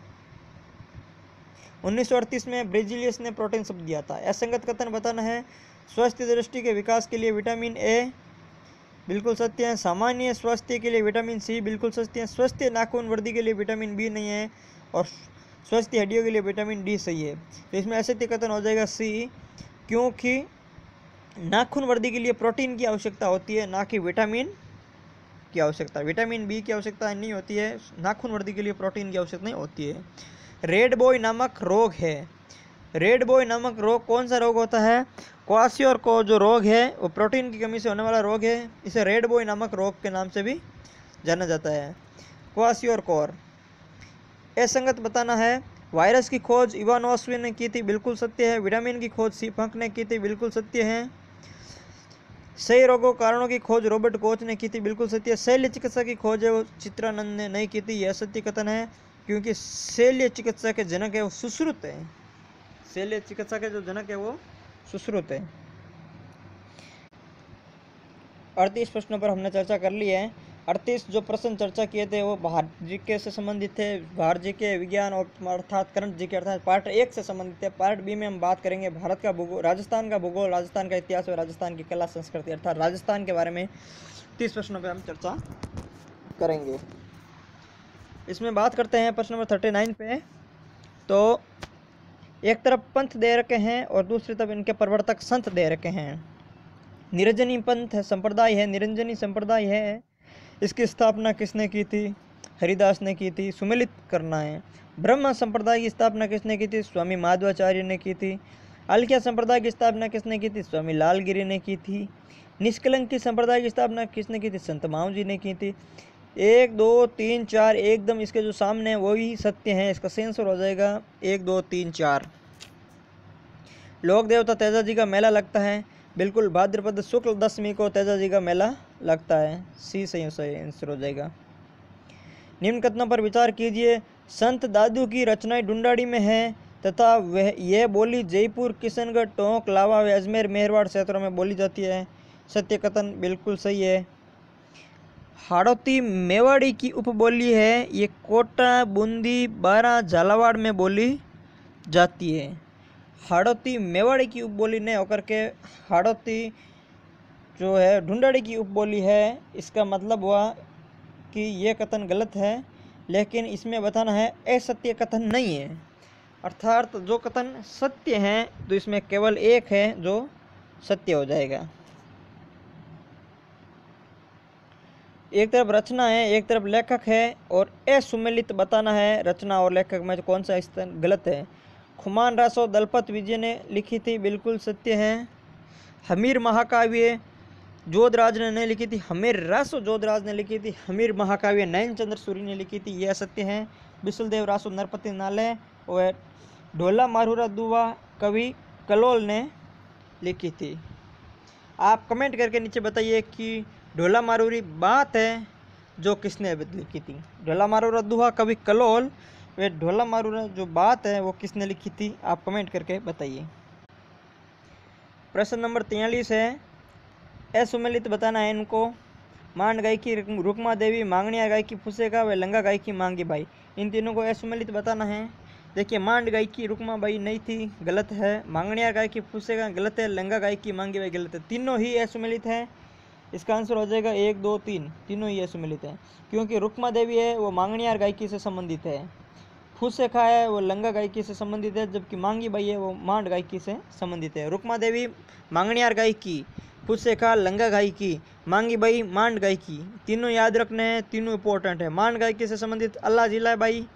S1: 1938 में ब्रेजिलियस ने प्रोटीन शब्द दिया था। असंगत कथन बताना है। स्वास्थ्य दृष्टि के विकास के लिए विटामिन ए बिल्कुल सत्य है। सामान्य स्वास्थ्य के लिए विटामिन सी बिल्कुल सत्य है। स्वस्थ नाखून वृद्धि के लिए विटामिन बी नहीं है और स्वस्थ हड्डियों के लिए विटामिन डी सही है। तो इसमें असत्य कथन हो जाएगा सी, क्योंकि नाखून वृद्धि के लिए प्रोटीन की आवश्यकता होती है, ना कि विटामिन की आवश्यकता। विटामिन बी की आवश्यकता नहीं होती है, नाखून वृद्धि के लिए प्रोटीन की आवश्यकता नहीं होती है। रेड बॉय नामक रोग है। रेड बॉय नामक रोग कौन सा रोग होता है? क्वासियोर को जो रोग है वो प्रोटीन की कमी से होने वाला रोग है। इसे रेड बॉय नामक रोग के नाम से भी जाना जाता है। क्वासियोर कोर। असंगत बताना है। वायरस की खोज इवानोस्व ने की थी, बिल्कुल सत्य है। विटामिन की खोज सीफंक ने की थी, बिल्कुल सत्य है। सही रोगों कारणों की खोज रॉबर्ट कोच ने की थी, बिल्कुल सत्य है। शल्य चिकित्सा की खोज है वो चित्रानंद ने नहीं की थी, यह सत्य कथन है, क्योंकि शल्य चिकित्सा के जनक है वो सुश्रुत है। शल्य चिकित्सा के जो जनक है वो सुश्रुत है। 38 प्रश्नों पर हमने चर्चा कर ली है। 38 जो प्रश्न चर्चा किए थे वो भारत जीके से संबंधित थे। भारत जीके विज्ञान और अर्थात करंट जीके अर्थात पार्ट 1 से संबंधित है। पार्ट बी में हम बात करेंगे भारत का भूगोल, राजस्थान का भूगोल, राजस्थान का इतिहास और राजस्थान की कला संस्कृति अर्थात राजस्थान के बारे में 30 प्रश्नों पर हम चर्चा करेंगे। इसमें बात करते हैं प्रश्न नंबर 39 पे। तो एक तरफ पंथ दे रखे हैं और दूसरी तरफ इनके प्रवर्तक संत दे रखे हैं। निरंजनी पंथ है, संप्रदाय है, निरंजनी संप्रदाय है। इसकी स्थापना किसने की थी? हरिदास ने की थी। सुमेलित करना है। ब्रह्म संप्रदाय की स्थापना किसने की थी? स्वामी माधवाचार्य ने की थी। अलख्या संप्रदाय की स्थापना किसने की थी? स्वामी लालगिरी ने की थी। निष्कलंक की संप्रदाय की स्थापना किसने की थी? संत माऊ जी ने की थी। 1 2 3 4 एकदम इसके जो सामने है वही सत्य है। इसका सही आंसर हो जाएगा 1 2 3 4। लोक देवता तेजा जी का मेला लगता है, बिल्कुल भाद्रपद शुक्ल दशमी को तेजा जी का मेला लगता है। सी सही आंसर हो जाएगा। निम्न कथनों पर विचार कीजिए। संत दादू की रचनाएं ढूंढाड़ी में है तथा वह यह बोली जयपुर, किशनगढ़, टोंक, लावा व अजमेर, मेहरवाड़ क्षेत्रों में बोली जाती है। सत्य कथन बिल्कुल सही है। हाड़ौती मेवाड़ी की उपबोली है। ये कोटा, बूंदी, बारा, झालावाड़ में बोली जाती है। हाड़ौती मेवाड़ी की उपबोली ने होकर के हाड़ौती जो है ढूंढाड़ी की उपबोली है। इसका मतलब हुआ कि ये कथन गलत है, लेकिन इसमें बताना है असत्य कथन नहीं है। अर्थात जो कथन सत्य है तो इसमें केवल एक है जो सत्य हो जाएगा। एक तरफ रचना है, एक तरफ लेखक है और असुमेलित बताना है रचना और लेखक में कौन सा स्थान गलत है। खुमान रासो दलपत विजय ने लिखी थी, बिल्कुल सत्य है। हमीर महाकाव्य जोधराज ने नहीं लिखी थी, हमीर रासो जोधराज ने लिखी थी। हमीर महाकाव्य नयन चंद्र सूरी ने लिखी थी, यह सत्य है। बिसलदेव रासो नरपति नाले और ढोला मारूरा दुआ कवि कलोल ने लिखी थी। आप कमेंट करके नीचे बताइए कि ढोला मारूरी बात है जो किसने लिखी थी। ढोला मारूरा दुहा कवि कलोल, वे ढोला मारूरा जो बात है वो किसने लिखी थी, आप कमेंट करके बताइए। प्रश्न नंबर 43 है। असुमेलित बताना है इनको। मांड गाय की रुक्मा देवी, मांगणिया गाय की फुसेका व लंगा गाय की मांगी बाई, इन तीनों को असुमेलित बताना है। देखिए मांड गाय की रुक्मा बाई नहीं थी, गलत है। मांगणिया गाय की फुसेका गलत है। लंगा गाय की मांगी बाई गलत है। तीनों ही असुमेलित है। इसका आंसर हो जाएगा 1 2 3, तीनों ही असुमेलित है, क्योंकि रुक्मा देवी है वो मांगणियार गायकी से संबंधित है। फुसेका है वो लंगा गायकी से संबंधित है, जबकि मांगी बाई है वो मांड गायकी से संबंधित है। रुक्मा देवी मांगणियार गायकी, फुसेका लंगा गायकी, मांगी बाई मांड गायकी, तीनों याद रखने हैं, तीनों इंपॉर्टेंट है। मांड गायकी से संबंधित अल्लाह जिला बाई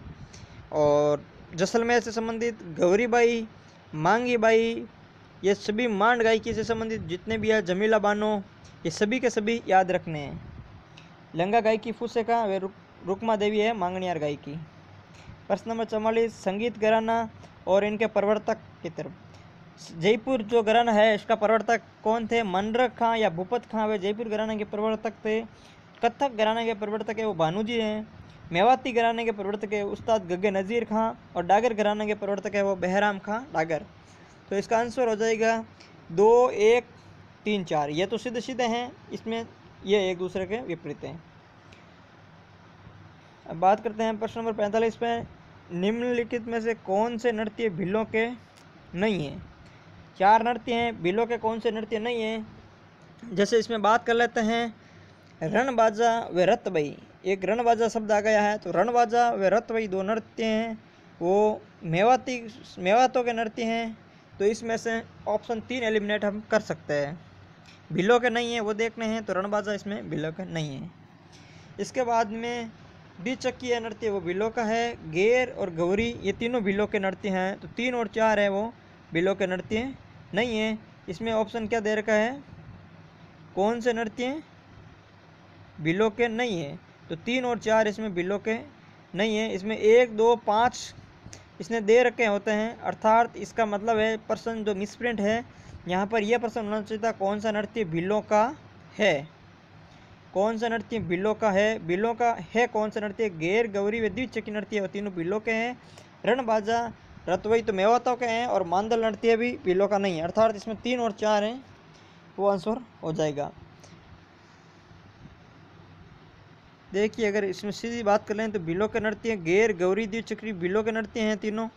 S1: और जैसलमेर से संबंधित गौरी बाई मांगी बाई, ये सभी मांड गायकी से संबंधित जितने भी है, जमीला बानो, ये सभी के सभी याद रखने हैं। लंगा गायकी फुसे का वे रुक्मा देवी है मांगणियार गायकी। प्रश्न नंबर 44, संगीत घराना और इनके प्रवर्तक की तरफ। जयपुर जो घराना है इसका प्रवर्तक कौन थे? मनरख खां या भूपत खां, वे जयपुर घराने के प्रवर्तक थे। कथक घराने के प्रवर्तक है वो भानुजी हैं। मेवाती घराने के प्रवर्तक है उस्ताद गगे नज़ीर खां, और डागर घराने के प्रवर्तक है वो बहराम खां डागर। तो इसका आंसर हो जाएगा 2, 1, 3, 4। ये तो सीधे सीधे हैं, इसमें ये एक दूसरे के विपरीत हैं। अब बात करते हैं प्रश्न नंबर 45 पे। निम्नलिखित में से कौन से नृत्य भीलों के नहीं हैं? 4 नृत्य हैं, भीलों के कौन से नृत्य नहीं हैं? जैसे इसमें बात कर लेते हैं रणबाजा व रतबई। एक रणबाजा शब्द आ गया है, तो रणबाजा व रतबई 2 नृत्य हैं, वो मेवातों के नृत्य हैं। तो इसमें से ऑप्शन 3 एलिमिनेट हम कर सकते हैं। भीलों के नहीं है वो देखने हैं, तो रणबाजा इसमें भीलों के नहीं है। इसके बाद में द्विचक्रीय नृत्य वो भीलों का है। गेर और गौरी ये तीनों भीलों के नृत्य हैं, तो 3 और 4 है वो भीलों के नृत्य नहीं है। इसमें ऑप्शन क्या दे रखा है? कौन से नृत्य भीलों के नहीं है? तो 3 और 4 इसमें भीलों के नहीं है। इसमें 1, 2, 5 इसने दे रखे होते हैं, अर्थात इसका मतलब है प्रश्न जो मिसप्रिंट है यहाँ पर यह प्रश्न होना चाहिए था कौन सा नृत्य भीलों का है? कौन सा नृत्य भीलों का है? भीलों का है कौन सा नृत्य? गेर, गौरी व द्विचक्री नृत्य वो तीनों भीलों के हैं। रणबाजा रतवई तो मेवातों के हैं, और मांदल नृत्य भी भीलों का नहीं है, अर्थात इसमें 3 और 4 हैं, वो आंसर हो जाएगा। देखिए अगर इसमें सीधी बात कर लें तो भीलों के नृत्य गेर, गौरी, द्विचक्री भीलों के नृत्य हैं तीनों,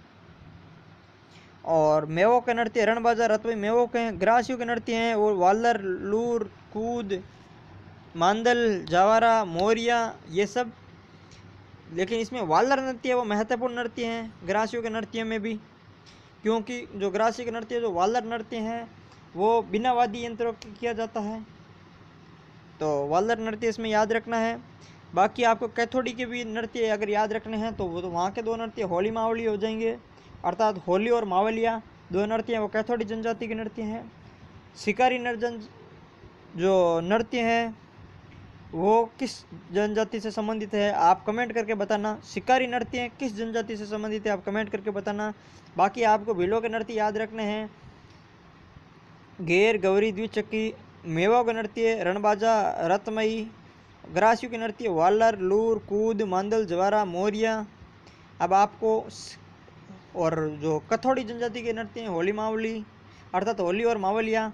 S1: और मेवों के नृत्य रणबाजा रतवई मेवों के हैं। ग्रासियों के नृत्य हैं वो वालर, लूर, कूद, मांदल, जावारा, मोरिया ये सब। लेकिन इसमें वालर नृत्य है वो महत्वपूर्ण नृत्य हैं ग्रासियों के नृत्य में भी, क्योंकि जो ग्रासी के नृत्य जो वालर नृत्य हैं वो बिना वाद्य यंत्रों के किया जाता है, तो वालर नृत्य इसमें याद रखना है। बाकी आपको कैथोडी के भी नृत्य अगर याद रखने हैं तो वो तो वहाँ के 2 नृत्य होली मावली हो जाएंगे, अर्थात होली और मावलिया 2 नृत्य हैं वो कैथोडी जनजाति के नृत्य हैं। शिकारी नर्जन जो नृत्य हैं वो किस जनजाति से संबंधित है आप कमेंट करके बताना। शिकारी नृत्य किस जनजाति से संबंधित है आप कमेंट करके बताना। बाकी आपको भीलों के नृत्य याद रखने हैं गेर, गौरी, द्विचक्री, मेवा के नृत्य रणबाजा, रतमई, ग्रासियों के नृत्य वालर, लूर, कूद, मांदल, जवारा, मोरिया। अब आपको और जो कथोड़ी जनजाति के नृत्य हैं होली मावली अर्थात होली और मावलिया,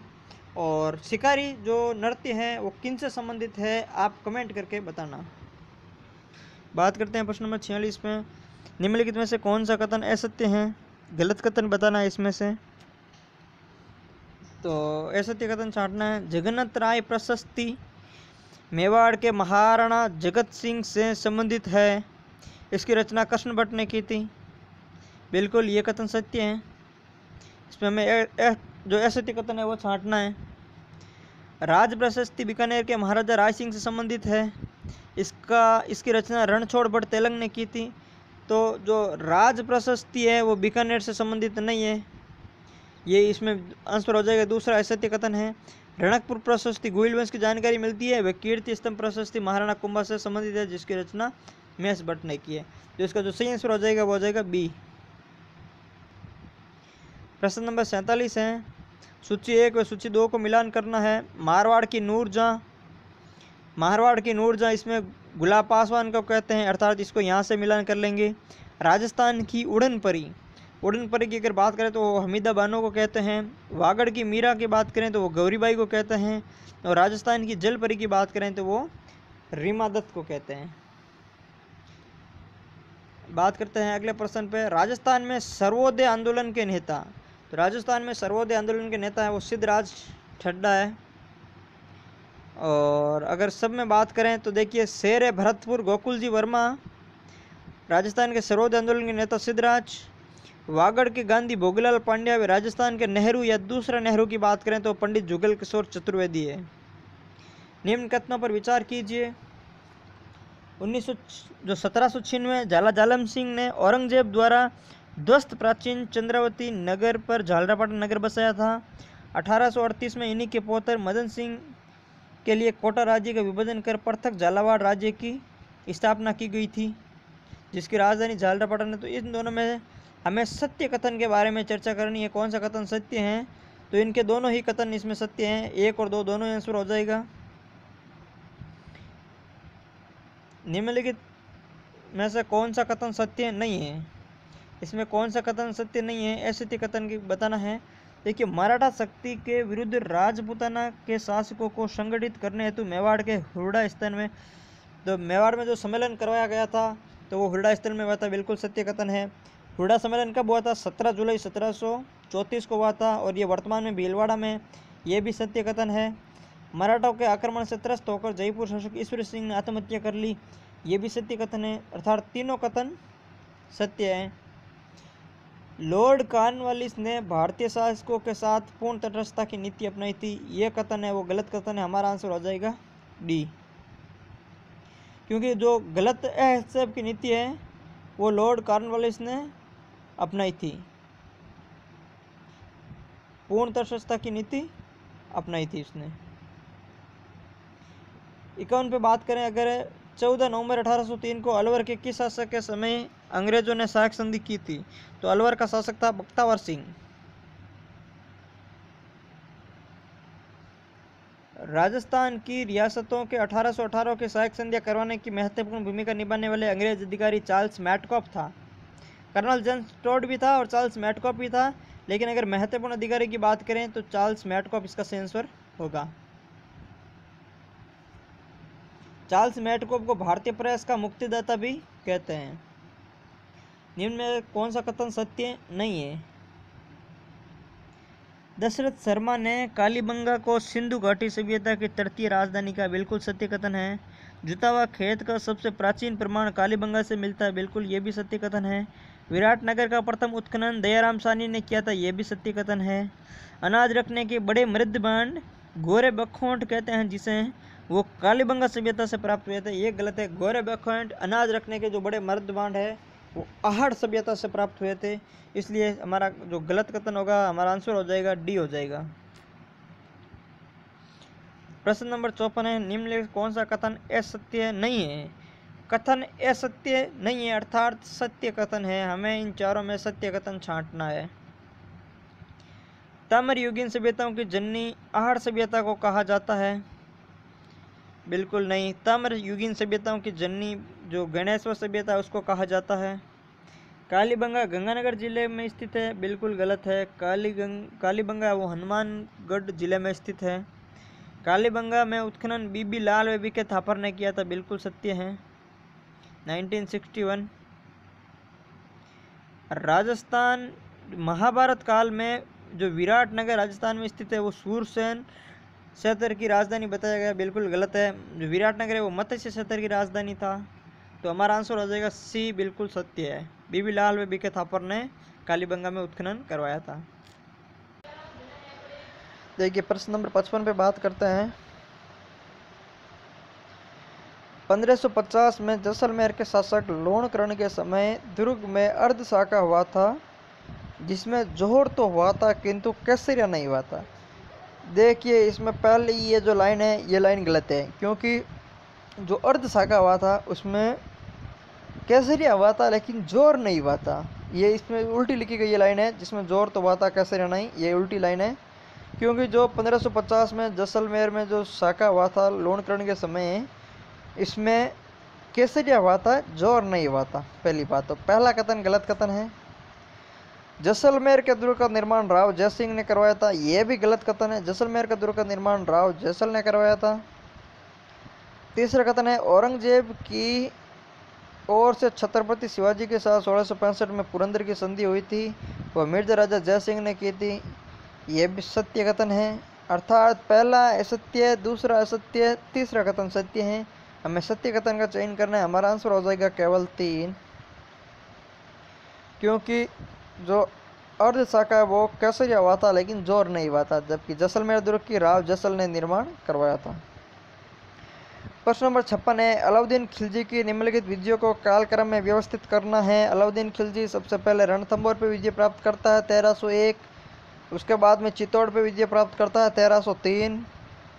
S1: और शिकारी जो नृत्य हैं वो किन से संबंधित है आप कमेंट करके बताना। बात करते हैं प्रश्न नंबर 46 में। निम्नलिखित में से कौन सा कथन असत्य है? गलत कथन बताना है इसमें से। तो असत्य कथन छांटना है। जगन्नाथ राय प्रशस्ति मेवाड़ के महाराणा जगत सिंह से संबंधित है, इसकी रचना कृष्ण भट्ट ने की थी। बिल्कुल ये कथन सत्य है। इसमें हमें जो असत्य कथन है वो छांटना है। राज प्रशस्ति बीकानेर के महाराजा राय सिंह से संबंधित है, इसकी रचना रणछोड़ भट्ट तेलंग ने की थी। तो जो राज प्रशस्ति है वो बीकानेर से संबंधित नहीं है, ये इसमें आंसर हो जाएगा। दूसरा असत्य कथन है रणकपुर प्रशस्ति गोइल वंश की जानकारी मिलती है, वह कीर्ति स्तंभ प्रशस्ति महाराणा कुंभा से संबंधित है, जिसकी रचना मेष भट्ट ने की है। तो इसका जो सही आंसर हो जाएगा वो हो जाएगा बी। प्रश्न नंबर 47 है। सूची 1 व सूची 2 को मिलान करना है। मारवाड़ की नूरजहां, मारवाड़ की नूरजहां इसमें गुलाब पासवान को कहते हैं, अर्थात इसको यहाँ से मिलान कर लेंगे। राजस्थान की उड़न परी, उड़न परी की अगर बात करें तो वो हमीदा बानो को कहते हैं। वागड़ की मीरा की बात करें तो वो गौरीबाई को कहते हैं, और राजस्थान की जल परी की बात करें तो वो रीमा दत्त को कहते हैं। बात करते हैं अगले प्रश्न पे। राजस्थान में सर्वोदय आंदोलन के नेता, तो राजस्थान में सर्वोदय आंदोलन के नेता है वो सिद्धराज ठड्डा है। और अगर सब में बात करें तो देखिए शेर भरतपुर गोकुल जी वर्मा, राजस्थान के सर्वोदय आंदोलन के नेता सिद्धराज। वागड़ के गांधी भोगीलाल पांड्या व राजस्थान के नेहरू या दूसरा नेहरू की बात करें तो पंडित जुगल किशोर चतुर्वेदी है। निम्न कथनों पर विचार कीजिए। 1796 झाला जालम सिंह ने औरंगजेब द्वारा ध्वस्त प्राचीन चंद्रावती नगर पर झालरापाटन नगर बसाया था। 1838 में इन्हीं के पौत्र मदन सिंह के लिए कोटा राज्य का विभाजन कर पृथक झालावाड़ राज्य की स्थापना की गई थी, जिसकी राजधानी झालरापाटन है। तो इन दोनों में हमें सत्य कथन के बारे में चर्चा करनी है, कौन सा कथन सत्य है। तो इनके दोनों ही कथन इसमें सत्य हैं, 1 और 2 दोनों आंसर हो जाएगा। निम्नलिखित में से कौन सा कथन सत्य नहीं है? इसमें कौन सा कथन सत्य नहीं है, असत्य कथन की बताना है। देखिए, मराठा शक्ति के विरुद्ध राजपूताना के शासकों को संगठित करने हेतु मेवाड़ के हुरडा स्थल में, तो मेवाड़ में जो सम्मेलन करवाया गया था तो वो हुरडा स्थल में हुआ था, बिल्कुल सत्य कथन है। हुरडा सम्मेलन कब हुआ था? 17 जुलाई 1734 को हुआ था और ये वर्तमान में भीलवाड़ा में, ये भी सत्य कथन है। मराठों के आक्रमण से त्रस्त होकर जयपुर शासक ईश्वर सिंह ने आत्महत्या कर ली, ये भी सत्य कथन है। अर्थात तीनों कथन सत्य हैं। लॉर्ड कॉर्नवालिस ने भारतीय शासकों के साथ पूर्ण तटस्थता की नीति अपनाई थी, ये कथन है वो गलत कथन है। हमारा आंसर हो जाएगा डी, क्योंकि जो गलत हस्तक्षेप की नीति है वो लॉर्ड कॉर्नवालिस ने अपनाई थी, पूर्ण तटस्थता की नीति अपनाई थी उसने। 51 पे बात करें, अगर 14 नवंबर 1803 को अलवर के किस शासक के समय अंग्रेजों ने सहायक संधि की थी? तो अलवर का शासक था बख्तावर सिंह। राजस्थान की रियासतों के 1818 के सहायक संधियां करवाने की महत्वपूर्ण भूमिका निभाने वाले अंग्रेज अधिकारी चार्ल्स मैटकॉफ था। कर्नल जेम्स टोड भी था और चार्ल्स मैटकॉफ भी था, लेकिन अगर महत्वपूर्ण अधिकारी की बात करें तो चार्ल्स मैटकॉफ इसका सही आंसर होगा। चार्ल्स मैटकॉफ को भारतीय प्रेस का मुक्तिदाता भी कहते हैं। निम्न में कौन सा कथन सत्य नहीं है? दशरथ शर्मा ने कालीबंगा को सिंधु घाटी सभ्यता की तटीय राजधानी का, बिल्कुल सत्य कथन है। जुतावा खेत का सबसे प्राचीन प्रमाण कालीबंगा से मिलता है, बिल्कुल ये भी सत्य कथन है। विराटनगर का प्रथम उत्खनन दयाराम साहनी ने किया था, ये भी सत्य कथन है। अनाज रखने के बड़े मृद भांड गोरे बखोंट कहते हैं जिसे, वो कालीबंगा सभ्यता से प्राप्त हुए थे, ये गलत है। गोरे बखोंट अनाज रखने के जो बड़े मृद भांड है वो आहड़ सभ्यता से प्राप्त हुए थे, इसलिए हमारा जो गलत कथन होगा, हमारा आंसर हो जाएगा डी हो जाएगा। प्रश्न नंबर 54 है, निम्नलिखित कौन सा कथन असत्य नहीं है? कथन असत्य नहीं है अर्थात सत्य कथन है, हमें इन चारों में सत्य कथन छांटना है। ताम्र युगीन सभ्यताओं की जननी आहड़ सभ्यता को कहा जाता है, बिल्कुल नहीं। ताम्र युगीन सभ्यताओं की जननी जो गणेश्वर सभ्यता है उसको कहा जाता है। कालीबंगा गंगानगर जिले में स्थित है, बिल्कुल गलत है। कालीबंगा वो हनुमानगढ़ जिले में स्थित है। कालीबंगा में उत्खनन बीबी लाल व बीके थापर ने किया था, बिल्कुल सत्य है, 1961। राजस्थान महाभारत काल में जो विराटनगर राजस्थान में स्थित है वो सूरसेन क्षेत्र की राजधानी बताया गया, बिल्कुल गलत है। जो विराटनगर है वो मत्स्य क्षेत्र की राजधानी था, तो हमारा आंसर हो जाएगा सी, बिल्कुल सत्य है। बीबी लाल व बीके थापर ने कालीबंगा में उत्खनन करवाया था। देखिए प्रश्न नंबर 55 पे बात करते हैं। 1550 में जैसलमेर के शासक लोणकरण के समय दुर्ग में अर्ध शाखा हुआ था, जिसमें जोहर तो हुआ था किंतु केसरिया नहीं हुआ था। देखिए इसमें पहले ये जो लाइन है ये लाइन गलत है, क्योंकि जो अर्ध शाखा हुआ था उसमें केसरिया हुआ था लेकिन जोर नहीं हुआ था। ये इसमें उल्टी लिखी गई ये लाइन है, जिसमें जोर तो हुआ था केसरिया नहीं, ये उल्टी लाइन है। क्योंकि जो 1550 में जैसलमेर में जो शाखा हुआ था लोणकरण के समय, इसमें केसरिया हुआ था, जोर नहीं हुआ था। पहली बात तो पहला कथन गलत कथन है। जैसलमेर के दुर्ग का निर्माण राव जयसिंह ने करवाया था, यह भी गलत कथन है। जैसलमेर का दुर्ग का निर्माण राव जैसल ने करवाया था। तीसरा कथन है औरंगजेब की ओर से छत्रपति शिवाजी के साथ 1665 में पुरंदर की संधि हुई थी, वह मिर्जा राजा जयसिंह ने की थी, यह भी सत्य कथन है। अर्थात पहला असत्य, दूसरा असत्य, तीसरा कथन सत्य है। हमें सत्य कथन का चयन करना है, हमारा आंसर हो जाएगा केवल 3, क्योंकि जो अर्ध शाखा है वो केसरिया हुआ था लेकिन जोर नहीं हुआ था, जबकि जैसलमेर दुर्ग की राव जैसल ने निर्माण करवाया था। प्रश्न नंबर 56 है, अलाउद्दीन खिलजी की निम्नलिखित विजयों को कालक्रम में व्यवस्थित करना है। अलाउद्दीन खिलजी सबसे पहले रणथंभौर पर विजय प्राप्त करता है 1301, उसके बाद में चित्तौड़ पर विजय प्राप्त करता है 1303,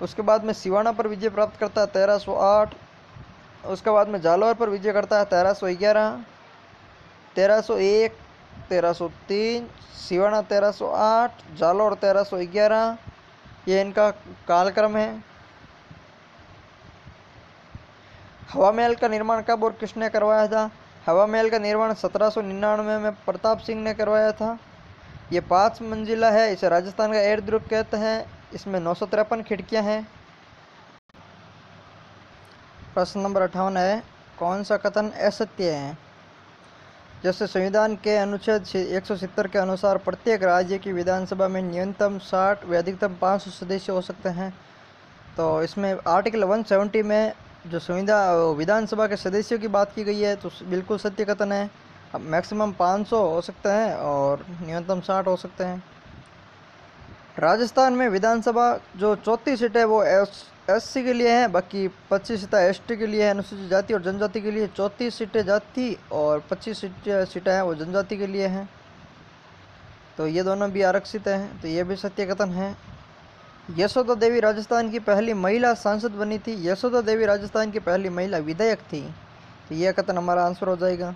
S1: उसके बाद में सिवाना पर विजय प्राप्त करता है 1308, उसके बाद में जालौर पर विजय करता है 1311, 1301, 1303, सिवाना 1308, जालौर 1311, ये इनका कालक्रम है। हवा महल का निर्माण कब और किसने करवाया था? हवा महल का निर्माण 1799 में प्रताप सिंह ने करवाया था। ये 5 मंजिला है, इसे राजस्थान का एयर दुर्ग कहते हैं। इसमें 953 खिड़कियां हैं। प्रश्न नंबर 58 है, कौन सा कथन असत्य है? जैसे संविधान के अनुच्छेद 170 के अनुसार प्रत्येक राज्य की विधानसभा में न्यूनतम 60 व अधिकतम 500 सदस्य हो सकते हैं। तो इसमें आर्टिकल 170 में जो विधानसभा के सदस्यों की बात की गई है, तो बिल्कुल सत्य कथन है। अब मैक्सिमम 500 हो सकते हैं और न्यूनतम 60 हो सकते हैं। राजस्थान में विधानसभा जो 34 सीटें वो SC के लिए हैं, बाकी 25 सीटें ST के लिए है, अनुसूचित जाति और जनजाति के लिए। 34 सीटें जाति और 25 सीटें हैं वो जनजाति के लिए हैं। तो ये दोनों भी आरक्षित हैं, तो ये भी सत्य कथन है। यशोदा देवी राजस्थान की पहली महिला सांसद बनी थी। यशोदा देवी राजस्थान की पहली महिला विधायक थी, तो यह कथन हमारा आंसर हो जाएगा।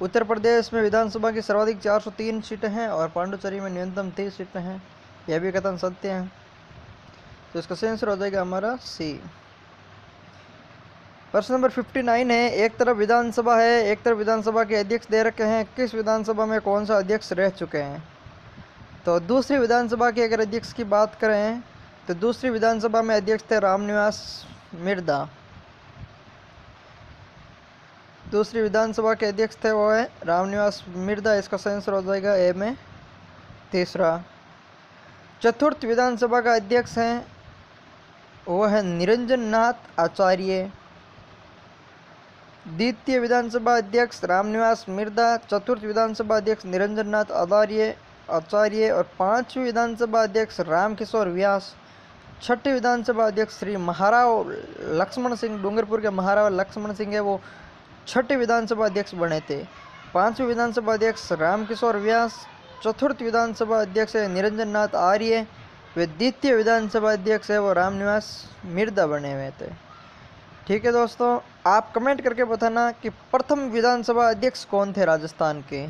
S1: उत्तर प्रदेश में विधानसभा की सर्वाधिक 403 सीटें हैं और पांडुचेरी में न्यूनतम 30 सीटें हैं, यह भी कथन सत्य है। तो इसका सही आंसर हो जाएगा हमारा C। प्रश्न नंबर 59 है, एक तरफ विधानसभा है, एक तरफ विधानसभा के अध्यक्ष दे रखे हैं, किस विधानसभा में कौन सा अध्यक्ष रह चुके हैं? तो दूसरी विधानसभा के अगर अध्यक्ष की बात करें तो दूसरी विधानसभा में अध्यक्ष थे रामनिवास मिर्धा। दूसरी विधानसभा के अध्यक्ष थे वो है रामनिवास मिर्धा, इसका सही आंसर हो जाएगा A में तीसरा। चतुर्थ विधानसभा का अध्यक्ष हैं वो है निरंजन नाथ आचार्य। द्वितीय विधानसभा अध्यक्ष रामनिवास मिर्धा, चतुर्थ विधानसभा अध्यक्ष निरंजन नाथ आचार्य और पांचवी विधानसभा अध्यक्ष रामकिशोर व्यास। छठी विधानसभा अध्यक्ष श्री महाराव लक्ष्मण सिंह, डूंगरपुर के महाराव लक्ष्मण सिंह है वो छठी विधानसभा अध्यक्ष बने थे। पांचवी विधानसभा अध्यक्ष रामकिशोर व्यास, चतुर्थ विधानसभा अध्यक्ष है निरंजन नाथ आर्य, वे द्वितीय विधानसभा अध्यक्ष है वो रामनिवास मिर्धा बने हुए थे। ठीक है दोस्तों, आप कमेंट करके बताना कि प्रथम विधानसभा अध्यक्ष कौन थे राजस्थान के।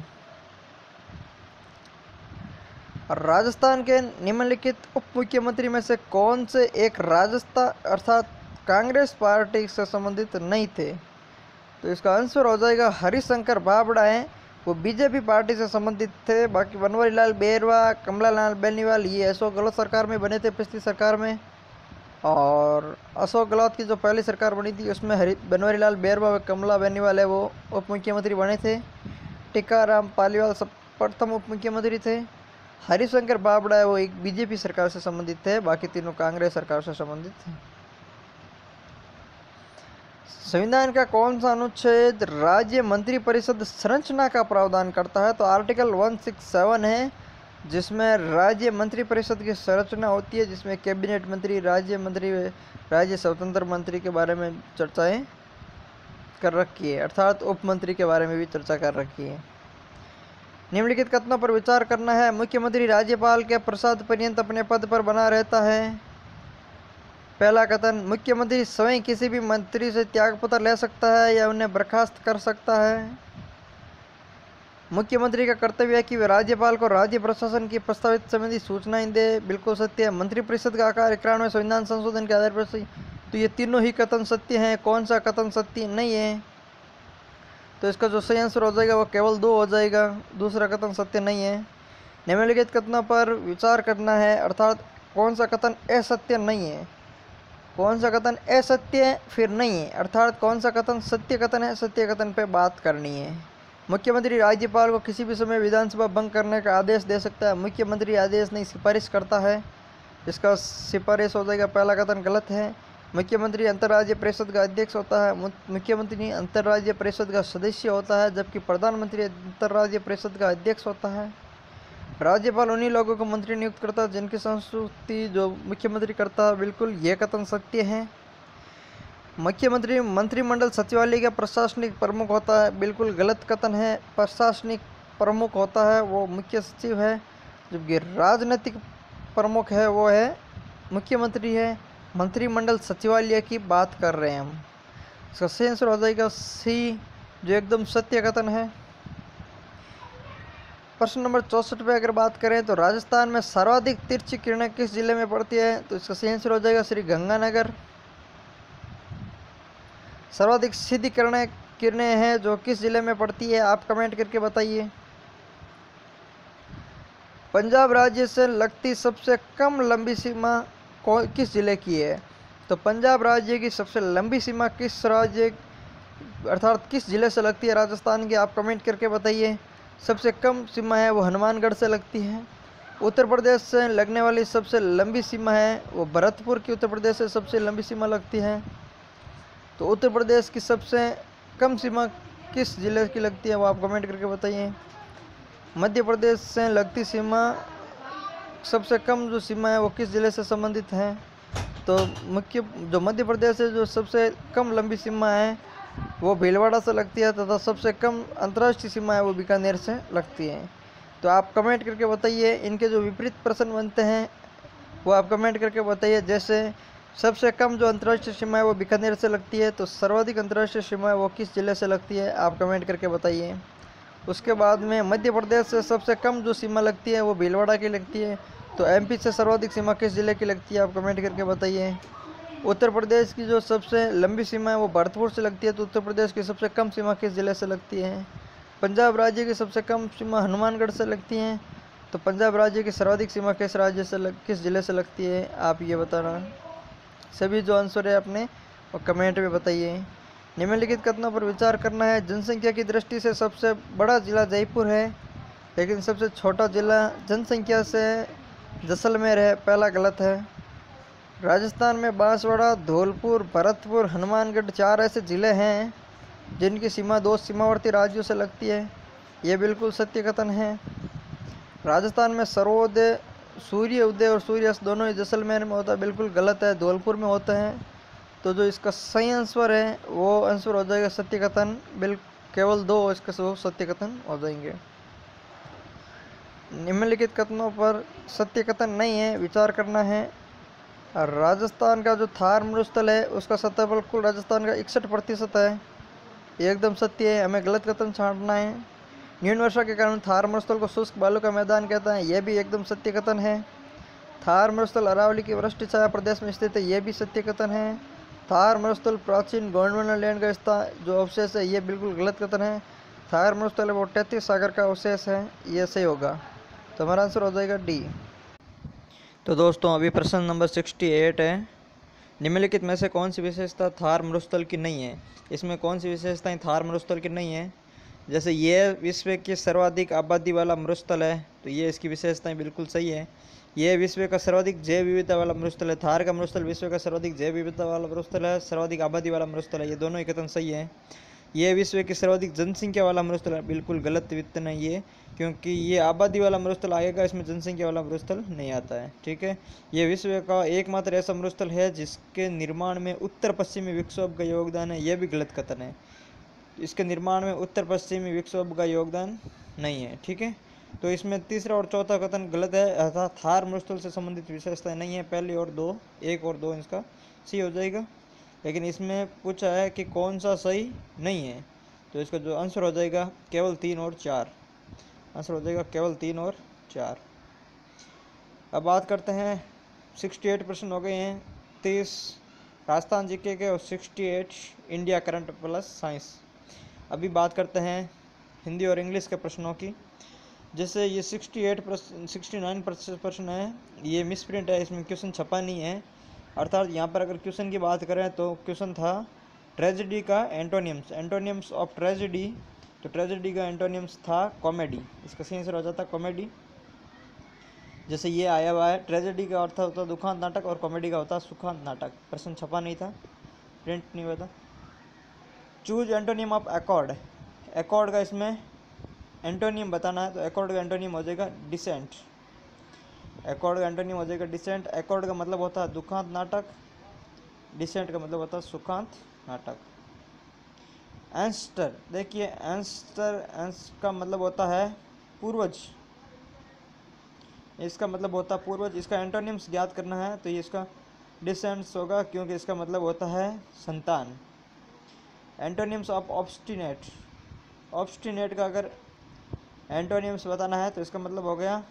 S1: राजस्थान के निम्नलिखित उप मुख्यमंत्री में से कौन से एक राजस्थान अर्थात कांग्रेस पार्टी से संबंधित नहीं थे? तो इसका आंसर हो जाएगा हरिशंकर बाबड़ा है, वो बीजेपी पार्टी से संबंधित थे। बाकी बनवारीलाल बेरवा, कमलालाल बेनीवाल ये अशोक गहलोत सरकार में बने थे, पिछली सरकार में। और अशोक गहलोत की जो पहली सरकार बनी थी उसमें बनवारीलाल बेरवा व कमला बेनीवाल है वो उप मुख्यमंत्री बने थे। टीकाराम पालीवाल सब प्रथम उप मुख्यमंत्री थे। हरिशंकर बाबड़ा है वो एक बीजेपी सरकार से संबंधित थे, बाकी तीनों कांग्रेस सरकार से संबंधित थे। संविधान का कौन सा अनुच्छेद राज्य मंत्रिपरिषद संरचना का प्रावधान करता है? तो आर्टिकल 167 है, जिसमें राज्य मंत्रिपरिषद की संरचना होती है, जिसमें कैबिनेट मंत्री, राज्य मंत्री, राज्य स्वतंत्र मंत्री के बारे में चर्चाएं कर रखी है, अर्थात उप मंत्री के बारे में भी चर्चा कर रखी है। निम्नलिखित कथनों पर विचार करना है। मुख्यमंत्री राज्यपाल के प्रसाद पर्यंत अपने पद पर बना रहता है। पहला कथन, मुख्यमंत्री स्वयं किसी भी मंत्री से त्यागपत्र ले सकता है या उन्हें बर्खास्त कर सकता है। मुख्यमंत्री का कर्तव्य है कि वे राज्यपाल को राज्य प्रशासन की प्रस्तावित संबंधी सूचनाएं दे, बिल्कुल सत्य है। मंत्रिपरिषद का आकार 91वें संविधान संशोधन के आधार पर सही, तो ये तीनों ही कथन सत्य हैं। कौन सा कथन सत्य नहीं है? तो इसका जो सही आंसर हो जाएगा वो केवल 2 हो जाएगा, दूसरा कथन सत्य नहीं है। निम्नलिखित कथनों पर विचार करना है, अर्थात कौन सा कथन असत्य नहीं है, कौन सा कथन असत्य फिर नहीं है, अर्थात कौन सा कथन सत्य कथन है, सत्य कथन पे बात करनी है। मुख्यमंत्री राज्यपाल को किसी भी समय विधानसभा भंग करने का आदेश दे सकता है। मुख्यमंत्री आदेश नहीं सिफारिश करता है, इसका सिफारिश हो जाएगा, पहला कथन गलत है। मुख्यमंत्री अंतर्राज्यीय परिषद का अध्यक्ष होता है, मुख्यमंत्री अंतर्राज्यीय परिषद का सदस्य होता है, जबकि प्रधानमंत्री अंतर्राज्यीय परिषद का अध्यक्ष होता है। राज्यपाल उन्हीं लोगों को मंत्री नियुक्त करता है जिनकी संस्तुति जो मुख्यमंत्री करता है, बिल्कुल ये कथन सत्य है। मुख्यमंत्री मंत्रिमंडल सचिवालय का प्रशासनिक प्रमुख होता है, बिल्कुल गलत कथन है। प्रशासनिक प्रमुख होता है वो मुख्य सचिव है, जबकि राजनीतिक प्रमुख है वो है मुख्यमंत्री है। मंत्रिमंडल सचिवालय की बात कर रहे हैं हम। इसका सही आंसर हो जाएगा सी, जो एकदम सत्य कथन है। प्रश्न नंबर 64 पे अगर बात करें तो राजस्थान में सर्वाधिक तिरछी किरणें किस जिले में पड़ती है, तो इसका सही आंसर हो जाएगा श्री गंगानगर। सर्वाधिक सीधी किरणें हैं जो किस जिले में पड़ती है, आप कमेंट करके बताइए। पंजाब राज्य से लगती सबसे कम लंबी सीमा किस जिले की है, तो पंजाब राज्य की सबसे लंबी सीमा किस राज्य अर्थात किस जिले से लगती है राजस्थान की, आप कमेंट करके बताइए। सबसे कम सीमा है वो हनुमानगढ़ से लगती है। उत्तर प्रदेश से लगने वाली सबसे लंबी सीमा है वो भरतपुर की उत्तर प्रदेश से सबसे लंबी सीमा लगती है। तो उत्तर प्रदेश की सबसे कम सीमा किस जिले की लगती है वो आप कमेंट करके बताइए। मध्य प्रदेश से लगती सीमा सबसे कम जो सीमा है वो किस जिले से संबंधित है, तो मध्य प्रदेश से जो सबसे कम लंबी सीमा है वो भीलवाड़ा से लगती है, तथा सबसे कम अंतर्राष्ट्रीय सीमा है वो बीकानेर से लगती है। तो आप कमेंट करके बताइए। इनके जो विपरीत प्रश्न बनते हैं वो आप कमेंट करके बताइए। जैसे सबसे कम जो अंतर्राष्ट्रीय सीमा है वो बीकानेर से लगती है, तो सर्वाधिक अंतर्राष्ट्रीय सीमा है वो किस जिले से लगती है, आप कमेंट करके बताइए। उसके बाद में मध्य प्रदेश से सबसे कम जो सीमा लगती है वो भीलवाड़ा की लगती है, तो एमपी से सर्वाधिक सीमा किस जिले की लगती है, आप कमेंट करके बताइए। उत्तर प्रदेश की जो सबसे लंबी सीमा है वो भरतपुर से लगती है, तो उत्तर प्रदेश की सबसे कम सीमा किस जिले से लगती है। पंजाब राज्य की सबसे कम सीमा हनुमानगढ़ से लगती है, तो पंजाब राज्य की सर्वाधिक सीमा किस राज्य से किस जिले से लगती है, आप ये बताना। सभी जो आंसर है अपने और कमेंट में बताइए। निम्नलिखित कथनों पर विचार करना है। जनसंख्या की दृष्टि से सबसे बड़ा जिला जयपुर है, लेकिन सबसे छोटा जिला जनसंख्या से जैसलमेर है, पहला गलत है। राजस्थान में बांसवाड़ा, धौलपुर, भरतपुर, हनुमानगढ़ 4 ऐसे ज़िले हैं जिनकी सीमा 2 सीमावर्ती राज्यों से लगती है, ये बिल्कुल सत्य कथन है। राजस्थान में सर्वोदय, सूर्य उदय और सूर्यास्त दोनों ही जैसलमेर में होता है, बिल्कुल गलत है, धौलपुर में होते हैं। तो जो इसका सही आंसर है वो आंसर हो जाएगा सत्य कथन। केवल 2 इसका सत्य कथन हो जाएंगे। निम्नलिखित कथनों पर सत्य कथन नहीं है, विचार करना है। राजस्थान का जो थार मरुस्थल है उसका सतहबल कुल राजस्थान का 61% है, ये एकदम सत्य है, हमें गलत कथन छांटना है। न्यून वर्षा के कारण थार मरुस्थल को शुष्क बालू का मैदान कहता है, यह भी एकदम सत्य कथन है। थार मरुस्थल अरावली की वृष्टि छाया प्रदेश में स्थित है, यह भी सत्य कथन है। थार मरुस्थल प्राचीन गोंडवाना लैंड का स्थान जो अवशेष है, ये बिल्कुल गलत कथन है। थार मरुस्थल वो 33 सागर का अवशेष है, ये सही होगा। तो हमारा आंसर हो जाएगा डी। तो दोस्तों अभी प्रश्न नंबर 68 है। निम्नलिखित में से कौन सी विशेषता थार मरुस्थल की नहीं है, इसमें कौन सी विशेषताएं थार मरुस्थल की नहीं है। जैसे ये विश्व की सर्वाधिक आबादी वाला मरुस्थल है, तो ये इसकी विशेषताएं बिल्कुल सही है। ये विश्व का सर्वाधिक जैव विविधता वाला मरुस्थल है, थार का मरुस्थल विश्व का सर्वाधिक जैव विविधता वाला मरुस्थल है, सर्वाधिक आबादी वाला मरुस्थल है, ये दोनों ही कथन सही है। ये विश्व की सर्वाधिक जनसंख्या वाला मरुस्थल है, बिल्कुल गलत वित्तन है ये, क्योंकि ये आबादी वाला मरुस्थल आएगा, इसमें जनसंख्या वाला मरुस्थल नहीं आता है। ठीक है, ये विश्व का एकमात्र ऐसा मरुस्थल है जिसके निर्माण में उत्तर पश्चिमी विक्षोभ का योगदान है, यह भी गलत कथन है। इसके निर्माण में उत्तर पश्चिमी विक्षोभ का योगदान नहीं है। ठीक है, तो इसमें तीसरा और चौथा कथन गलत है, अर्थात थार मरुस्थल से संबंधित विशेषताएं नहीं है। पहली और 2, 1 और 2 इसका सही हो जाएगा, लेकिन इसमें पूछा है कि कौन सा सही नहीं है, तो इसका जो आंसर हो जाएगा केवल 3 और 4, आंसर हो जाएगा केवल 3 और 4। अब बात करते हैं 68 प्रश्न हो गए हैं, 30 राजस्थान जीके के और 68 इंडिया करंट प्लस साइंस। अभी बात करते हैं हिंदी और इंग्लिश के प्रश्नों की। जैसे ये 69 प्रश्न है, ये मिसप्रिंट है, इसमें क्वेश्चन छपा नहीं है। अर्थात यहाँ पर अगर क्वेश्चन की बात करें तो क्वेश्चन था ट्रेजेडी का एंटोनियम्स ऑफ ट्रेजेडी, तो ट्रेजेडी का एंटोनियम्स था कॉमेडी, इसका सही आंसर हो जाता कॉमेडी। जैसे ये आया हुआ है, ट्रेजेडी का अर्थ होता है दुखांत नाटक और कॉमेडी का होता है सुखांत नाटक, प्रश्न छपा नहीं था, प्रिंट नहीं हुआ था। Choose antonym of accord, accord का इसमें एंटोनियम बताना है, तो एकॉर्ड का एंटोनियम हो जाएगा डिसेंट, एकॉर्ड का एंटोनियम हो जाएगा डिसेंट। एकॉर्ड का मतलब होता है दुखांत नाटक, डिसेंट का मतलब होता है सुखांत नाटक। एंस्टर, देखिए एंस्टर, एंस का मतलब होता है पूर्वज, इसका मतलब होता है पूर्वज। इसका एंटोनिम्स ज्ञात करना है तो ये इसका डिसेंट्स होगा, क्योंकि इसका मतलब होता है संतान। एंटोनिम्स ऑफ ऑब्स्टिनेट, ऑब्स्टिनेट का अगर एंटोनिम्स बताना है तो इसका मतलब हो गया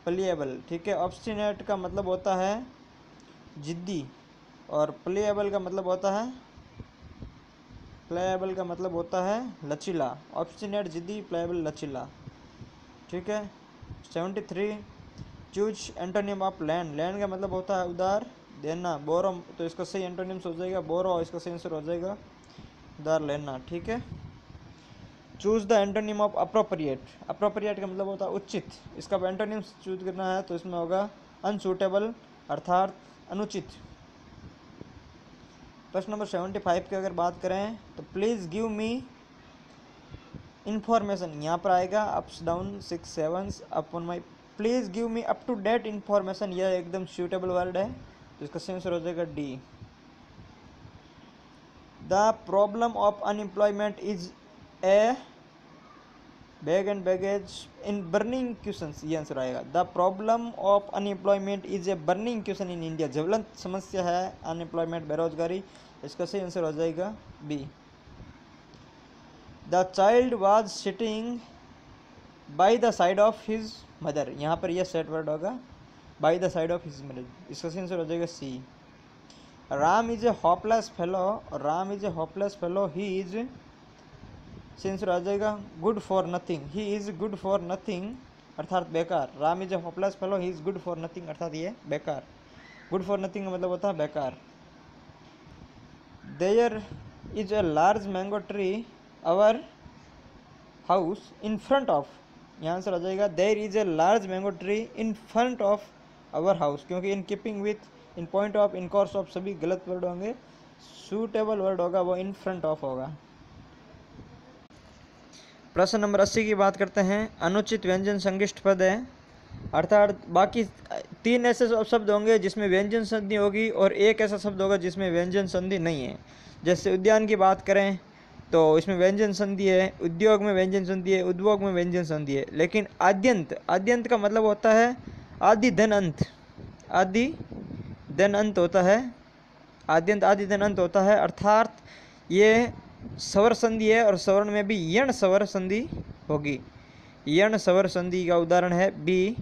S1: प्लीएबल, ठीक है। ऑब्स्टिनेट का मतलब होता है जिद्दी, और प्लीएबल का मतलब होता है, प्लेएबल का मतलब होता है लचीला। ऑब्स्टिनेट, जिद्दी, प्लेएबल, लचीला, ठीक है। 73 choose antonym of land, land का मतलब होता है उदार देना। बोरो, तो इसका सही एंटोनिम्स हो जाएगा बोरो, इसका सही आंसर हो जाएगा उधार लेना, ठीक है। Choose the antonym of appropriate, appropriate का मतलब होता है उचित, इसका एंटोनिम्स चूज करना है तो इसमें होगा अनसूटेबल अर्थात अनुचित। प्रश्न नंबर 75 की अगर बात करें तो प्लीज़ गिव मी इंफॉर्मेशन, यहाँ पर आएगा ups down 6 7 upon my, please give me up to date information, यह एकदम सूटेबल वर्ड है तो इसका सही आंसर हो जाएगा D. The problem of unemployment is a bag and baggage in burning question, ये आंसर आएगा। The problem of unemployment is a burning question in India, ज्वलंत समस्या है अनएम्प्लॉयमेंट, बेरोजगारी, इसका सही आंसर हो जाएगा B. The child was sitting by the side of his mother, यहाँ पर यह सेट वर्ड होगा by the side of his mother, इसका सही आंसर हो जाएगा C. Ram is a hopeless fellow, Ram is a hopeless fellow, he is, answer आ जाएगा good for nothing, he is good for nothing अर्थात बेकार। Ram is a hopeless fellow, he is good for nothing अर्थात ये बेकार। गुड फॉर नथिंग का मतलब होता है बेकार। There is a large mango tree our house in front of, यहाँ आंसर आ जाएगा there is a large mango tree in front of our house, क्योंकि in keeping with, in point of, in course of सभी गलत word होंगे, suitable word होगा वो इन front of होगा। प्रश्न नंबर 80 की बात करते हैं। अनुचित व्यंजन संगिष्ट पद है, अर्थात बाकी 3 ऐसे शब्द होंगे जिसमें व्यंजन संधि होगी और एक ऐसा शब्द होगा जिसमें व्यंजन संधि नहीं है। जैसे उद्यान की बात करें तो इसमें व्यंजन संधि है, उद्योग में व्यंजन संधि है, उद्योग में व्यंजन संधि है। लेकिन आद्यंत, आद्यंत का मतलब होता है आदि धन अंत, आदि धन अंत होता है, आद्यंत आदि धन अंत होता है, अर्थात ये स्वर संधि है और स्वर्ण में भी यण स्वर संधि होगी, यण स्वर संधि का उदाहरण है बी,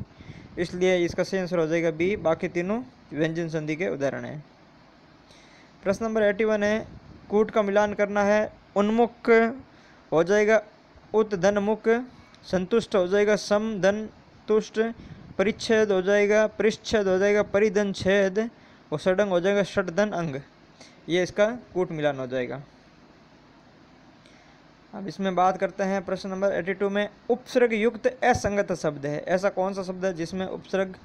S1: इसलिए इसका सही आंसर हो जाएगा बी। बाकी तीनों व्यंजन संधि के उदाहरण हैं। प्रश्न नंबर 81 है, कूट का मिलान करना है। उन्मुख हो जाएगा उत धन मुख, संतुष्ट हो जाएगा सम धन तुष्ट, परिच्छेद हो जाएगा परिच्छेद हो जाएगा परिधन छेद, और षडंग हो जाएगा षडधन अंग, ये इसका कूट मिलान हो जाएगा। अब इसमें बात करते हैं प्रश्न नंबर 82 में, उपसर्ग युक्त असंगत शब्द है, ऐसा कौन सा शब्द है जिसमें उपसर्ग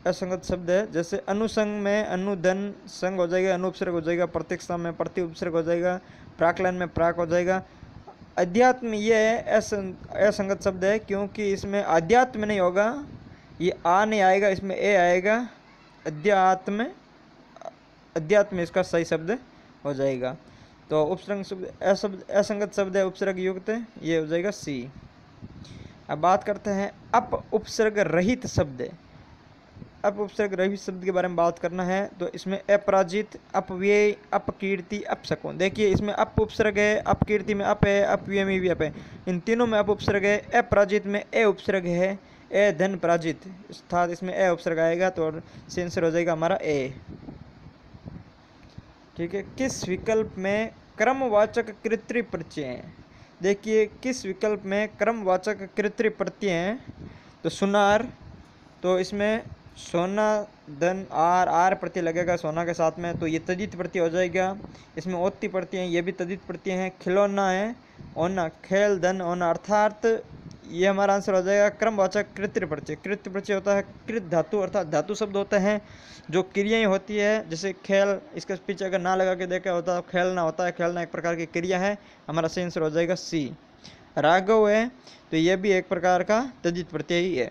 S1: असंगत शब्द है। जैसे अनुसंग में अनुधन संग हो जाएगा, अनुपसर्ग हो जाएगा, प्रतीक्षा में प्रति उपसर्ग हो जाएगा, प्राकलन में प्राक हो जाएगा। अध्यात्म ये असंगत शब्द है क्योंकि इसमें अध्यात्म नहीं होगा, ये आ नहीं आएगा, इसमें ए आएगा, अध्यात्म, अध्यात्म इसका सही शब्द हो जाएगा। तो उपसर्ग शब्द असंगत शब्द है उपसर्ग युक्त, ये हो जाएगा सी। अब बात करते हैं अप उपसर्ग रहित शब्द। अप उपसर्ग रहित शब्द के बारे में बात करना है तो इसमें अपराजित, अपव्यय, अपकीर्ति, अपशकुन। देखिए इसमें अप उपसर्ग है, अपकीर्ति में अप है, अपव्यय में भी अप है, इन तीनों में अप उपसर्ग है। अपराजित में ए उपसर्ग है, ए धन पराजित, अर्थात इसमें ए उपसर्ग आएगा तो आंसर हो जाएगा हमारा ए, ठीक है। किस विकल्प में क्रमवाचक कृत्रिम प्रत्यय हैं। देखिए किस विकल्प में क्रमवाचक कृत्रिम प्रत्यय हैं, तो सुनार, तो इसमें सोना धन आर, आर प्रत्यय लगेगा सोना के साथ में, तो ये तदित प्रत्यय हो जाएगा। इसमें ओत्ती प्रत्यय हैं, ये भी तदित प्रत्यय हैं। खिलौना है ओना, खेल धन ओना, अर्थात ये हमारा आंसर हो जाएगा क्रमवाचक कृत्रिम प्रत्यय। कृत्रिम प्रत्यय होता है कृत धातु, अर्थात धातु शब्द होते हैं जो क्रियाएं होती है, जैसे खेल, इसके पीछे अगर ना लगा के देखा होता है खेलना होता है, खेलना एक प्रकार की क्रिया है, हमारा सही आंसर हो जाएगा सी। राघव है तो यह भी एक प्रकार का तद्धित प्रत्यय ही है।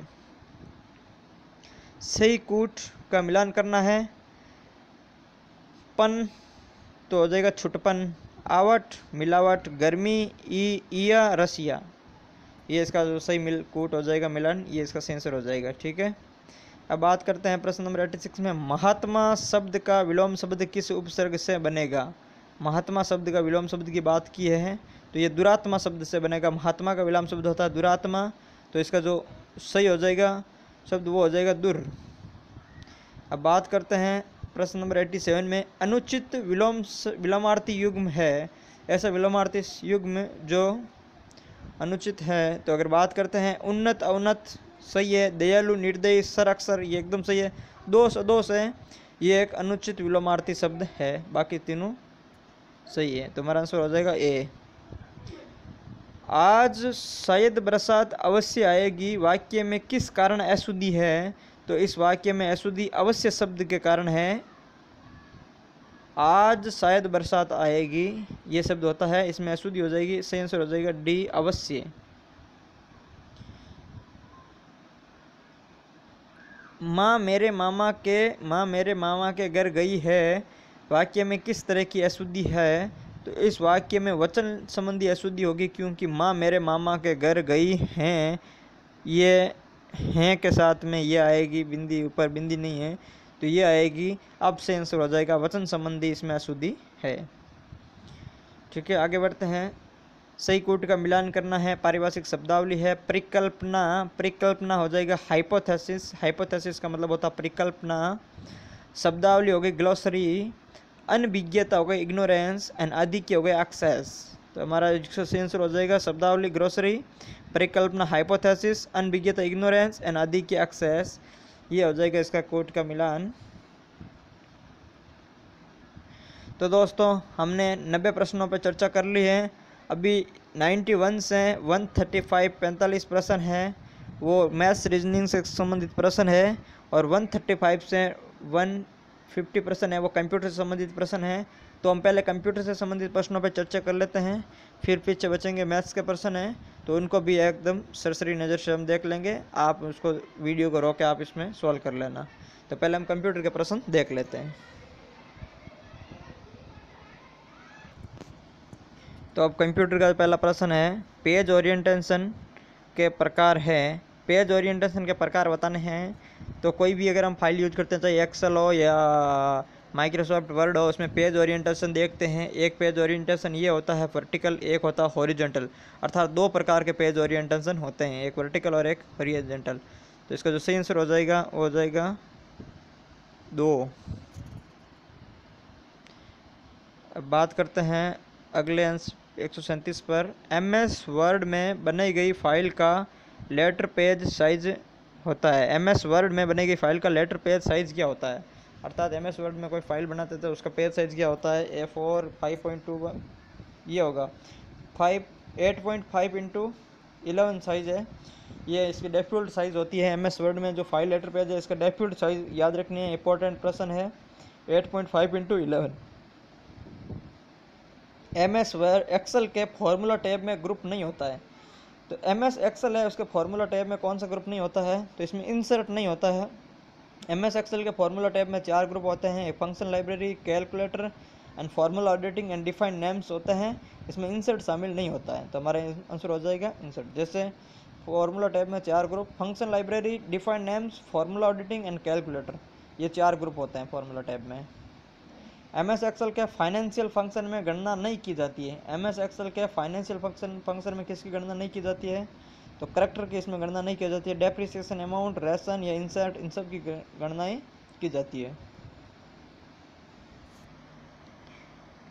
S1: सही कूट का मिलान करना है पन तो हो जाएगा छुटपन, आवट मिलावट, गर्मी ईया रसिया, ये इसका जो सही मिल कूट हो जाएगा मिलन, ये इसका सेंसर हो जाएगा। ठीक है, अब बात करते हैं प्रश्न नंबर 86 में, महात्मा शब्द का विलोम शब्द किस उपसर्ग से बनेगा। महात्मा शब्द का विलोम शब्द की बात की है तो ये दुरात्मा शब्द से बनेगा। महात्मा का विलोम शब्द होता है दुरात्मा, तो इसका जो सही हो जाएगा शब्द वो हो जाएगा दुर। अब बात करते हैं प्रश्न नंबर 87 में, अनुचित विलोमार्थी युग्म है, ऐसा विलोमार्थी युग्म जो अनुचित है। तो अगर बात करते हैं उन्नत अवनत सही है, दयालु निर्दयी सर अक्षर ये एकदम सही है, दोष अदोष है ये एक अनुचित विलोमार्थी शब्द है, बाकी तीनों सही है। तो हमारा आंसर हो जाएगा ए। आज शायद बरसात अवश्य आएगी वाक्य में किस कारण अशुद्धि है। तो इस वाक्य में अशुद्धि अवश्य शब्द के कारण है। आज शायद बरसात आएगी ये शब्द होता है, इसमें अशुद्धि हो जाएगी, सही आंसर हो जाएगा डी अवश्य। माँ मेरे मामा के घर गई है वाक्य में किस तरह की अशुद्धि है। तो इस वाक्य में वचन संबंधी अशुद्धि होगी, क्योंकि माँ मेरे मामा के घर गई हैं, ये हैं के साथ में ये आएगी, बिंदी ऊपर बिंदी नहीं है तो ये आएगी। अब से आंसर हो जाएगा वचन संबंधी इसमें अशुद्धि है। ठीक है, आगे बढ़ते हैं। सही कूट का मिलान करना है, पारिभाषिक शब्दावली है परिकल्पना, परिकल्पना हो जाएगा हाइपोथेसिस, हाइपोथेसिस का मतलब होता है परिकल्पना। शब्दावली हो गई ग्लोसरी, अनभिज्ञता हो गई इग्नोरेंस, एंड आदिक्य हो गया एक्सेस। तो हमारा सही आंसर हो जाएगा शब्दावली ग्लोसरी, परिकल्पना हाइपोथेसिस, अनभिज्ञता इग्नोरेंस, एंड आदिक्य एक्सेस, ये हो जाएगा इसका कूट का मिलान। तो दोस्तों हमने 90 प्रश्नों पर चर्चा कर ली है। अभी 91 से 135 45 प्रश्न है वो मैथ्स रीजनिंग से संबंधित प्रश्न है, और 135 से 150 प्रश्न है वो कंप्यूटर से संबंधित प्रश्न है। तो हम पहले कंप्यूटर से संबंधित प्रश्नों पर चर्चा कर लेते हैं, फिर पीछे बचेंगे मैथ्स के प्रश्न हैं तो उनको भी एकदम सरसरी नज़र से हम देख लेंगे। आप उसको वीडियो को रोक के आप इसमें सॉल्व कर लेना। तो पहले हम कंप्यूटर के प्रश्न देख लेते हैं। तो अब कंप्यूटर का पहला प्रश्न है, पेज ओरिएंटेशन के प्रकार है। पेज ओरिएंटेशन के प्रकार बताने हैं। तो कोई भी अगर हम फाइल यूज करते हैं, चाहे एक्सेल हो या माइक्रोसॉफ्ट वर्ड हो, उसमें पेज ओरिएंटेशन देखते हैं। एक पेज ओरिएंटेशन ये होता है वर्टिकल, एक होता है हॉरिजॉन्टल, अर्थात दो प्रकार के पेज ओरिएंटेशन होते हैं, एक वर्टिकल और एक हॉरिजॉन्टल। तो इसका जो सही आंसर हो जाएगा वो हो जाएगा 2। अब बात करते हैं अगले अंश 137 पर, MS वर्ड में बनाई गई फाइल का लेटर पेज साइज होता है। MS वर्ड में बनाई गई फाइल का लेटर पेज साइज क्या होता है, अर्थात MS वर्ड में कोई फाइल बनाते थे उसका पेज साइज क्या होता है। A4 5.21 ये होगा 8.5 इंटू 11 साइज है, ये इसकी डिफ़ॉल्ट साइज़ होती है। MS वर्ड में जो फाइल लेटर पेज है इसका डिफ़ॉल्ट साइज़ याद रखनी है, इंपॉर्टेंट प्रश्न है 8.5 इंटू 11। MS वर्ड एक्सेल के फॉर्मूला टैब में ग्रुप नहीं होता है। तो MS एक्सेल है उसके फॉर्मूला टैब में कौन सा ग्रुप नहीं होता है, तो इसमें इंसर्ट नहीं होता है। MS एक्सेल के फॉर्मूला टैब में 4 ग्रुप होते हैं, function library, calculator and formula auditing and defined names होते हैं, इसमें इंसर्ट शामिल नहीं होता है। तो हमारा आंसर हो जाएगा इंसर्ट। जैसे फॉर्मूला टैब में 4 group, function library, defined names, formula auditing and calculator, ये 4 ग्रुप होते हैं फॉर्मूला टैब में। MS एक्सेल के फाइनेंशियल फंक्शन में गणना नहीं की जाती है। MS एक्सेल के फाइनेंशियल फंक्शन में किसकी गणना नहीं की जाती है, तो करेक्टर की इसमें गणना नहीं की जाती है। डेप्रिसिएशन अमाउंट, रेशन या इंसर्ट, इन सब की गणनाएं की जाती है।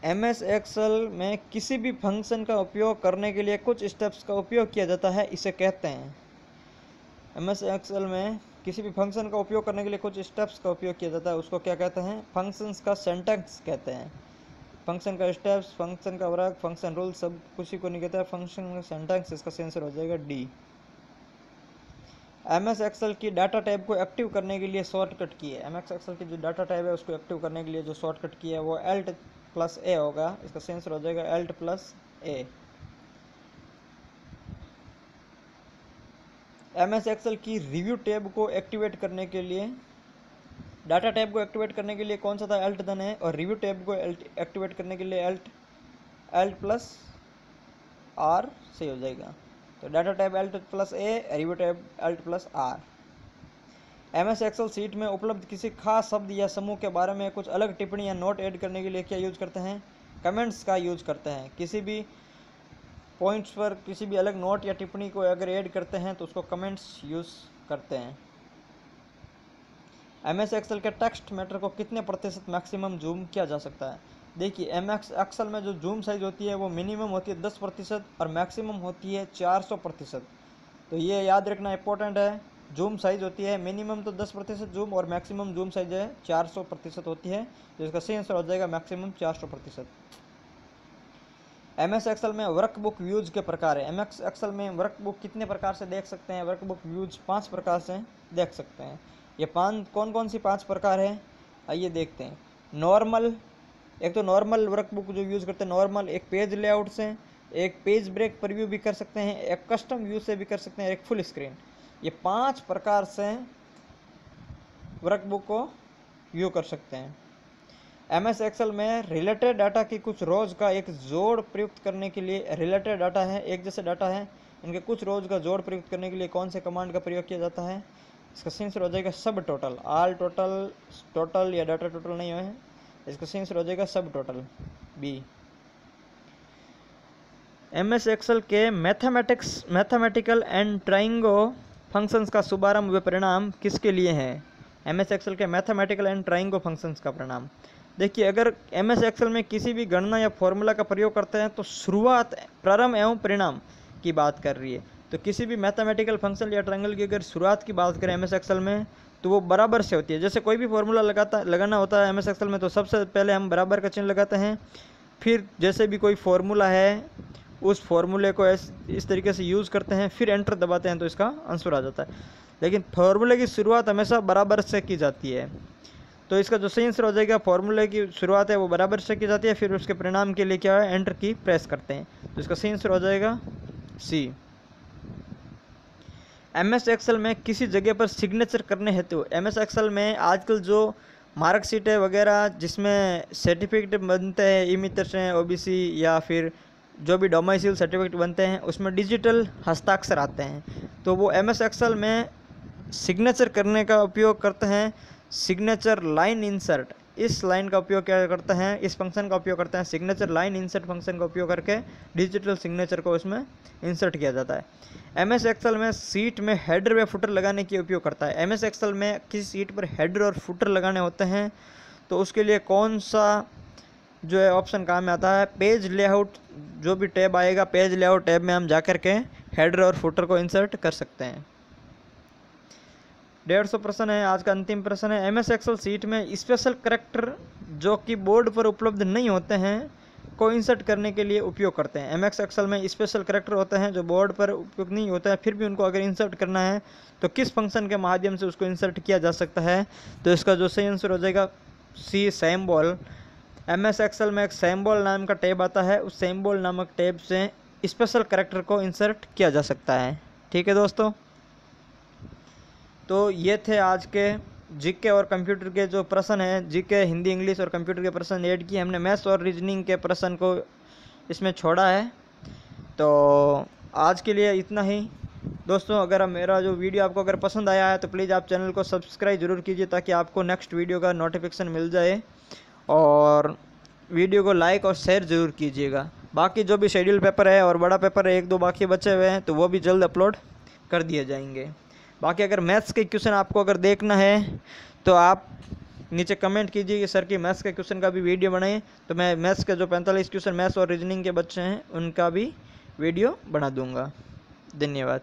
S1: MS एक्सेल में किसी भी फंक्शन का उपयोग करने के लिए कुछ स्टेप्स का उपयोग किया जाता है, इसे कहते हैं। MS एक्सेल में किसी भी फंक्शन का उपयोग करने के लिए कुछ स्टेप्स का उपयोग किया जाता है, उसको क्या कहते हैं, फंक्शंस का सिंटैक्स कहते हैं। फंक्शन का स्टेप्स, फंक्शन का वर्ग, फंक्शन रूल सब किसी को नहीं कहता है, फंक्शन का सिंटैक्स, इसका आंसर हो जाएगा डी। MS एक्सेल की डाटा टैब को एक्टिव करने के लिए शॉर्टकट की है। MS एक्सेल की जो डाटा टैब है उसको एक्टिव करने के लिए जो शॉर्टकट की है वो Alt+A होगा, इसका आंसर हो जाएगा Alt+A। MS एक्सेल की रिव्यू टैब को एक्टिवेट करने के लिए डाटा टैब को एक्टिवेट करने के लिए कौन सा था, अल्ट धन है, और रिव्यू टैब को एक्टिवेट करने के लिए अल्ट प्लस आर सही हो जाएगा। तो data tab alt plus A, review tab alt plus R. MS Excel sheet में उपलब्ध किसी खास शब्द या समूह के बारे में कुछ अलग टिप्पणी या नोट ऐड करने के लिए क्या यूज करते हैं, कमेंट्स का यूज करते हैं। किसी भी पॉइंट्स पर किसी भी अलग नोट या टिप्पणी को अगर ऐड करते हैं तो उसको कमेंट्स यूज करते हैं। MS एक्सेल के टेक्स्ट मैटर को कितने प्रतिशत मैक्सिमम जूम किया जा सकता है। देखिए MS एक्सेल में जो जूम साइज होती है वो मिनिमम होती है 10% और मैक्सिमम होती है 400%। तो ये याद रखना इंपॉर्टेंट है। जूम साइज होती है मिनिमम तो 10% जूम और मैक्सिमम जूम साइज है 400% होती है। तो इसका सही आंसर हो जाएगा मैक्सिमम 400%। MS एक्सेल में वर्कबुक व्यूज के प्रकार है। MS एक्सेल में वर्कबुक कितने प्रकार से देख सकते हैं, वर्कबुक व्यूज 5 प्रकार से देख सकते हैं। ये कौन कौन सी 5 प्रकार है, आइए देखते हैं। नॉर्मल, एक तो नॉर्मल वर्कबुक जो यूज़ करते हैं नॉर्मल, एक पेज लेआउट से, एक पेज ब्रेक प्रीव्यू भी कर सकते हैं, एक कस्टम व्यू से भी कर सकते हैं, एक फुल स्क्रीन। ये 5 प्रकार से वर्कबुक को व्यू कर सकते हैं। MS एक्सेल में रिलेटेड डाटा की कुछ रोज का एक जोड़ प्रयुक्त करने के लिए, रिलेटेड डाटा है, एक जैसे डाटा है, इनके कुछ रोज का जोड़ प्रयुक्त करने के लिए कौन से कमांड का प्रयोग किया जाता है। इसका सही आंसर हो जाएगा सब टोटल। ऑल टोटल, टोटल या डाटा टोटल नहीं है, इसका सही आंसर हो जाएगा सब टोटल बी। MS एक्सेल के मैथमेटिकल एंड ट्राइंगो फंक्शंस का शुभारंभ व परिणाम किसके लिए है। MS एक्सेल के मैथमेटिकल एंड ट्राइंगो फंक्शंस का परिणाम, देखिए अगर MS एक्सेल में किसी भी गणना या फॉर्मूला का प्रयोग करते हैं तो शुरुआत, प्रारंभ एवं परिणाम की बात कर रही है। तो किसी भी मैथमेटिकल फंक्शन या ट्रायंगल की अगर शुरुआत की बात करें MS एक्सेल में तो वो बराबर से होती है। जैसे कोई भी फॉर्मूला लगाना होता है MS एक्सेल में तो सबसे पहले हम बराबर का चिन्ह लगाते हैं, फिर जैसे भी कोई फार्मूला है उस फार्मूले को इस तरीके से यूज़ करते हैं, फिर एंटर दबाते हैं तो इसका आंसर आ जाता है। लेकिन फार्मूले की शुरुआत हमेशा बराबर से की जाती है। तो इसका जो सही आंसर हो जाएगा, फार्मूले की शुरुआत है वो बराबर से की जाती है, फिर उसके परिणाम के लिए क्या है, एंटर की प्रेस करते हैं। तो इसका सही आंसर हो जाएगा सी। MS एक्सेल में किसी जगह पर सिग्नेचर करने हेतु, MS एक्सेल में आजकल जो मार्कशीट है वगैरह जिसमें सर्टिफिकेट बनते हैं ई-मित्र से, OBC या फिर जो भी डोमिसाइल सर्टिफिकेट बनते हैं उसमें डिजिटल हस्ताक्षर आते हैं। तो वो MS एक्सेल में सिग्नेचर करने का उपयोग करते हैं सिग्नेचर लाइन इंसर्ट। इस लाइन का उपयोग क्या करते हैं, इस फंक्शन का उपयोग करते हैं, सिग्नेचर लाइन इंसर्ट फंक्शन का उपयोग करके डिजिटल सिग्नेचर को इसमें इंसर्ट किया जाता है। MS एक्सेल में सीट में हेडर व फुटर लगाने के उपयोग करता है। MS एक्सेल में किसी सीट पर हेडर और फुटर लगाने होते हैं तो उसके लिए कौन सा जो है ऑप्शन काम में आता है, पेज लेआउट, जो भी टैब आएगा पेज लेआउट टैब में हम जाकर के हेडर और फुटर को इंसर्ट कर सकते हैं। 150 प्रश्न है, आज का अंतिम प्रश्न है। MS एक्सेल सीट में स्पेशल कैरेक्टर जो कि बोर्ड पर उपलब्ध नहीं होते हैं को इंसर्ट करने के लिए उपयोग करते हैं। MS एक्सेल में स्पेशल कैरेक्टर होते हैं जो बोर्ड पर उपयोग नहीं होता है, फिर भी उनको अगर इंसर्ट करना है तो किस फंक्शन के माध्यम से उसको इंसर्ट किया जा सकता है। तो इसका जो सही आंसर हो जाएगा सी, सिंबल। MS एक्सेल में एक सिंबल नाम का टैब आता है, उस सिंबल नामक टैब से स्पेशल कैरेक्टर को इंसर्ट किया जा सकता है। ठीक है दोस्तों, तो ये थे आज के जीके और कंप्यूटर के जो प्रश्न हैं, जीके हिंदी इंग्लिश और कंप्यूटर के प्रश्न ऐड किए हमने। मैथ्स और रीजनिंग के प्रश्न को इसमें छोड़ा है। तो आज के लिए इतना ही दोस्तों। अगर मेरा जो वीडियो आपको अगर पसंद आया है तो प्लीज़ आप चैनल को सब्सक्राइब जरूर कीजिए ताकि आपको नेक्स्ट वीडियो का नोटिफिकेशन मिल जाए, और वीडियो को लाइक और शेयर ज़रूर कीजिएगा। बाकी जो भी शेड्यूल पेपर है और बड़ा पेपर है 1-2 बाकी बचे हुए हैं तो वो भी जल्द अपलोड कर दिए जाएंगे। बाकी अगर मैथ्स के क्वेश्चन आपको अगर देखना है तो आप नीचे कमेंट कीजिए कि सर की मैथ्स के क्वेश्चन का भी वीडियो बनाएं, तो मैं मैथ्स के जो 45 क्वेश्चन मैथ्स और रीजनिंग के बच्चे हैं उनका भी वीडियो बना दूंगा। धन्यवाद।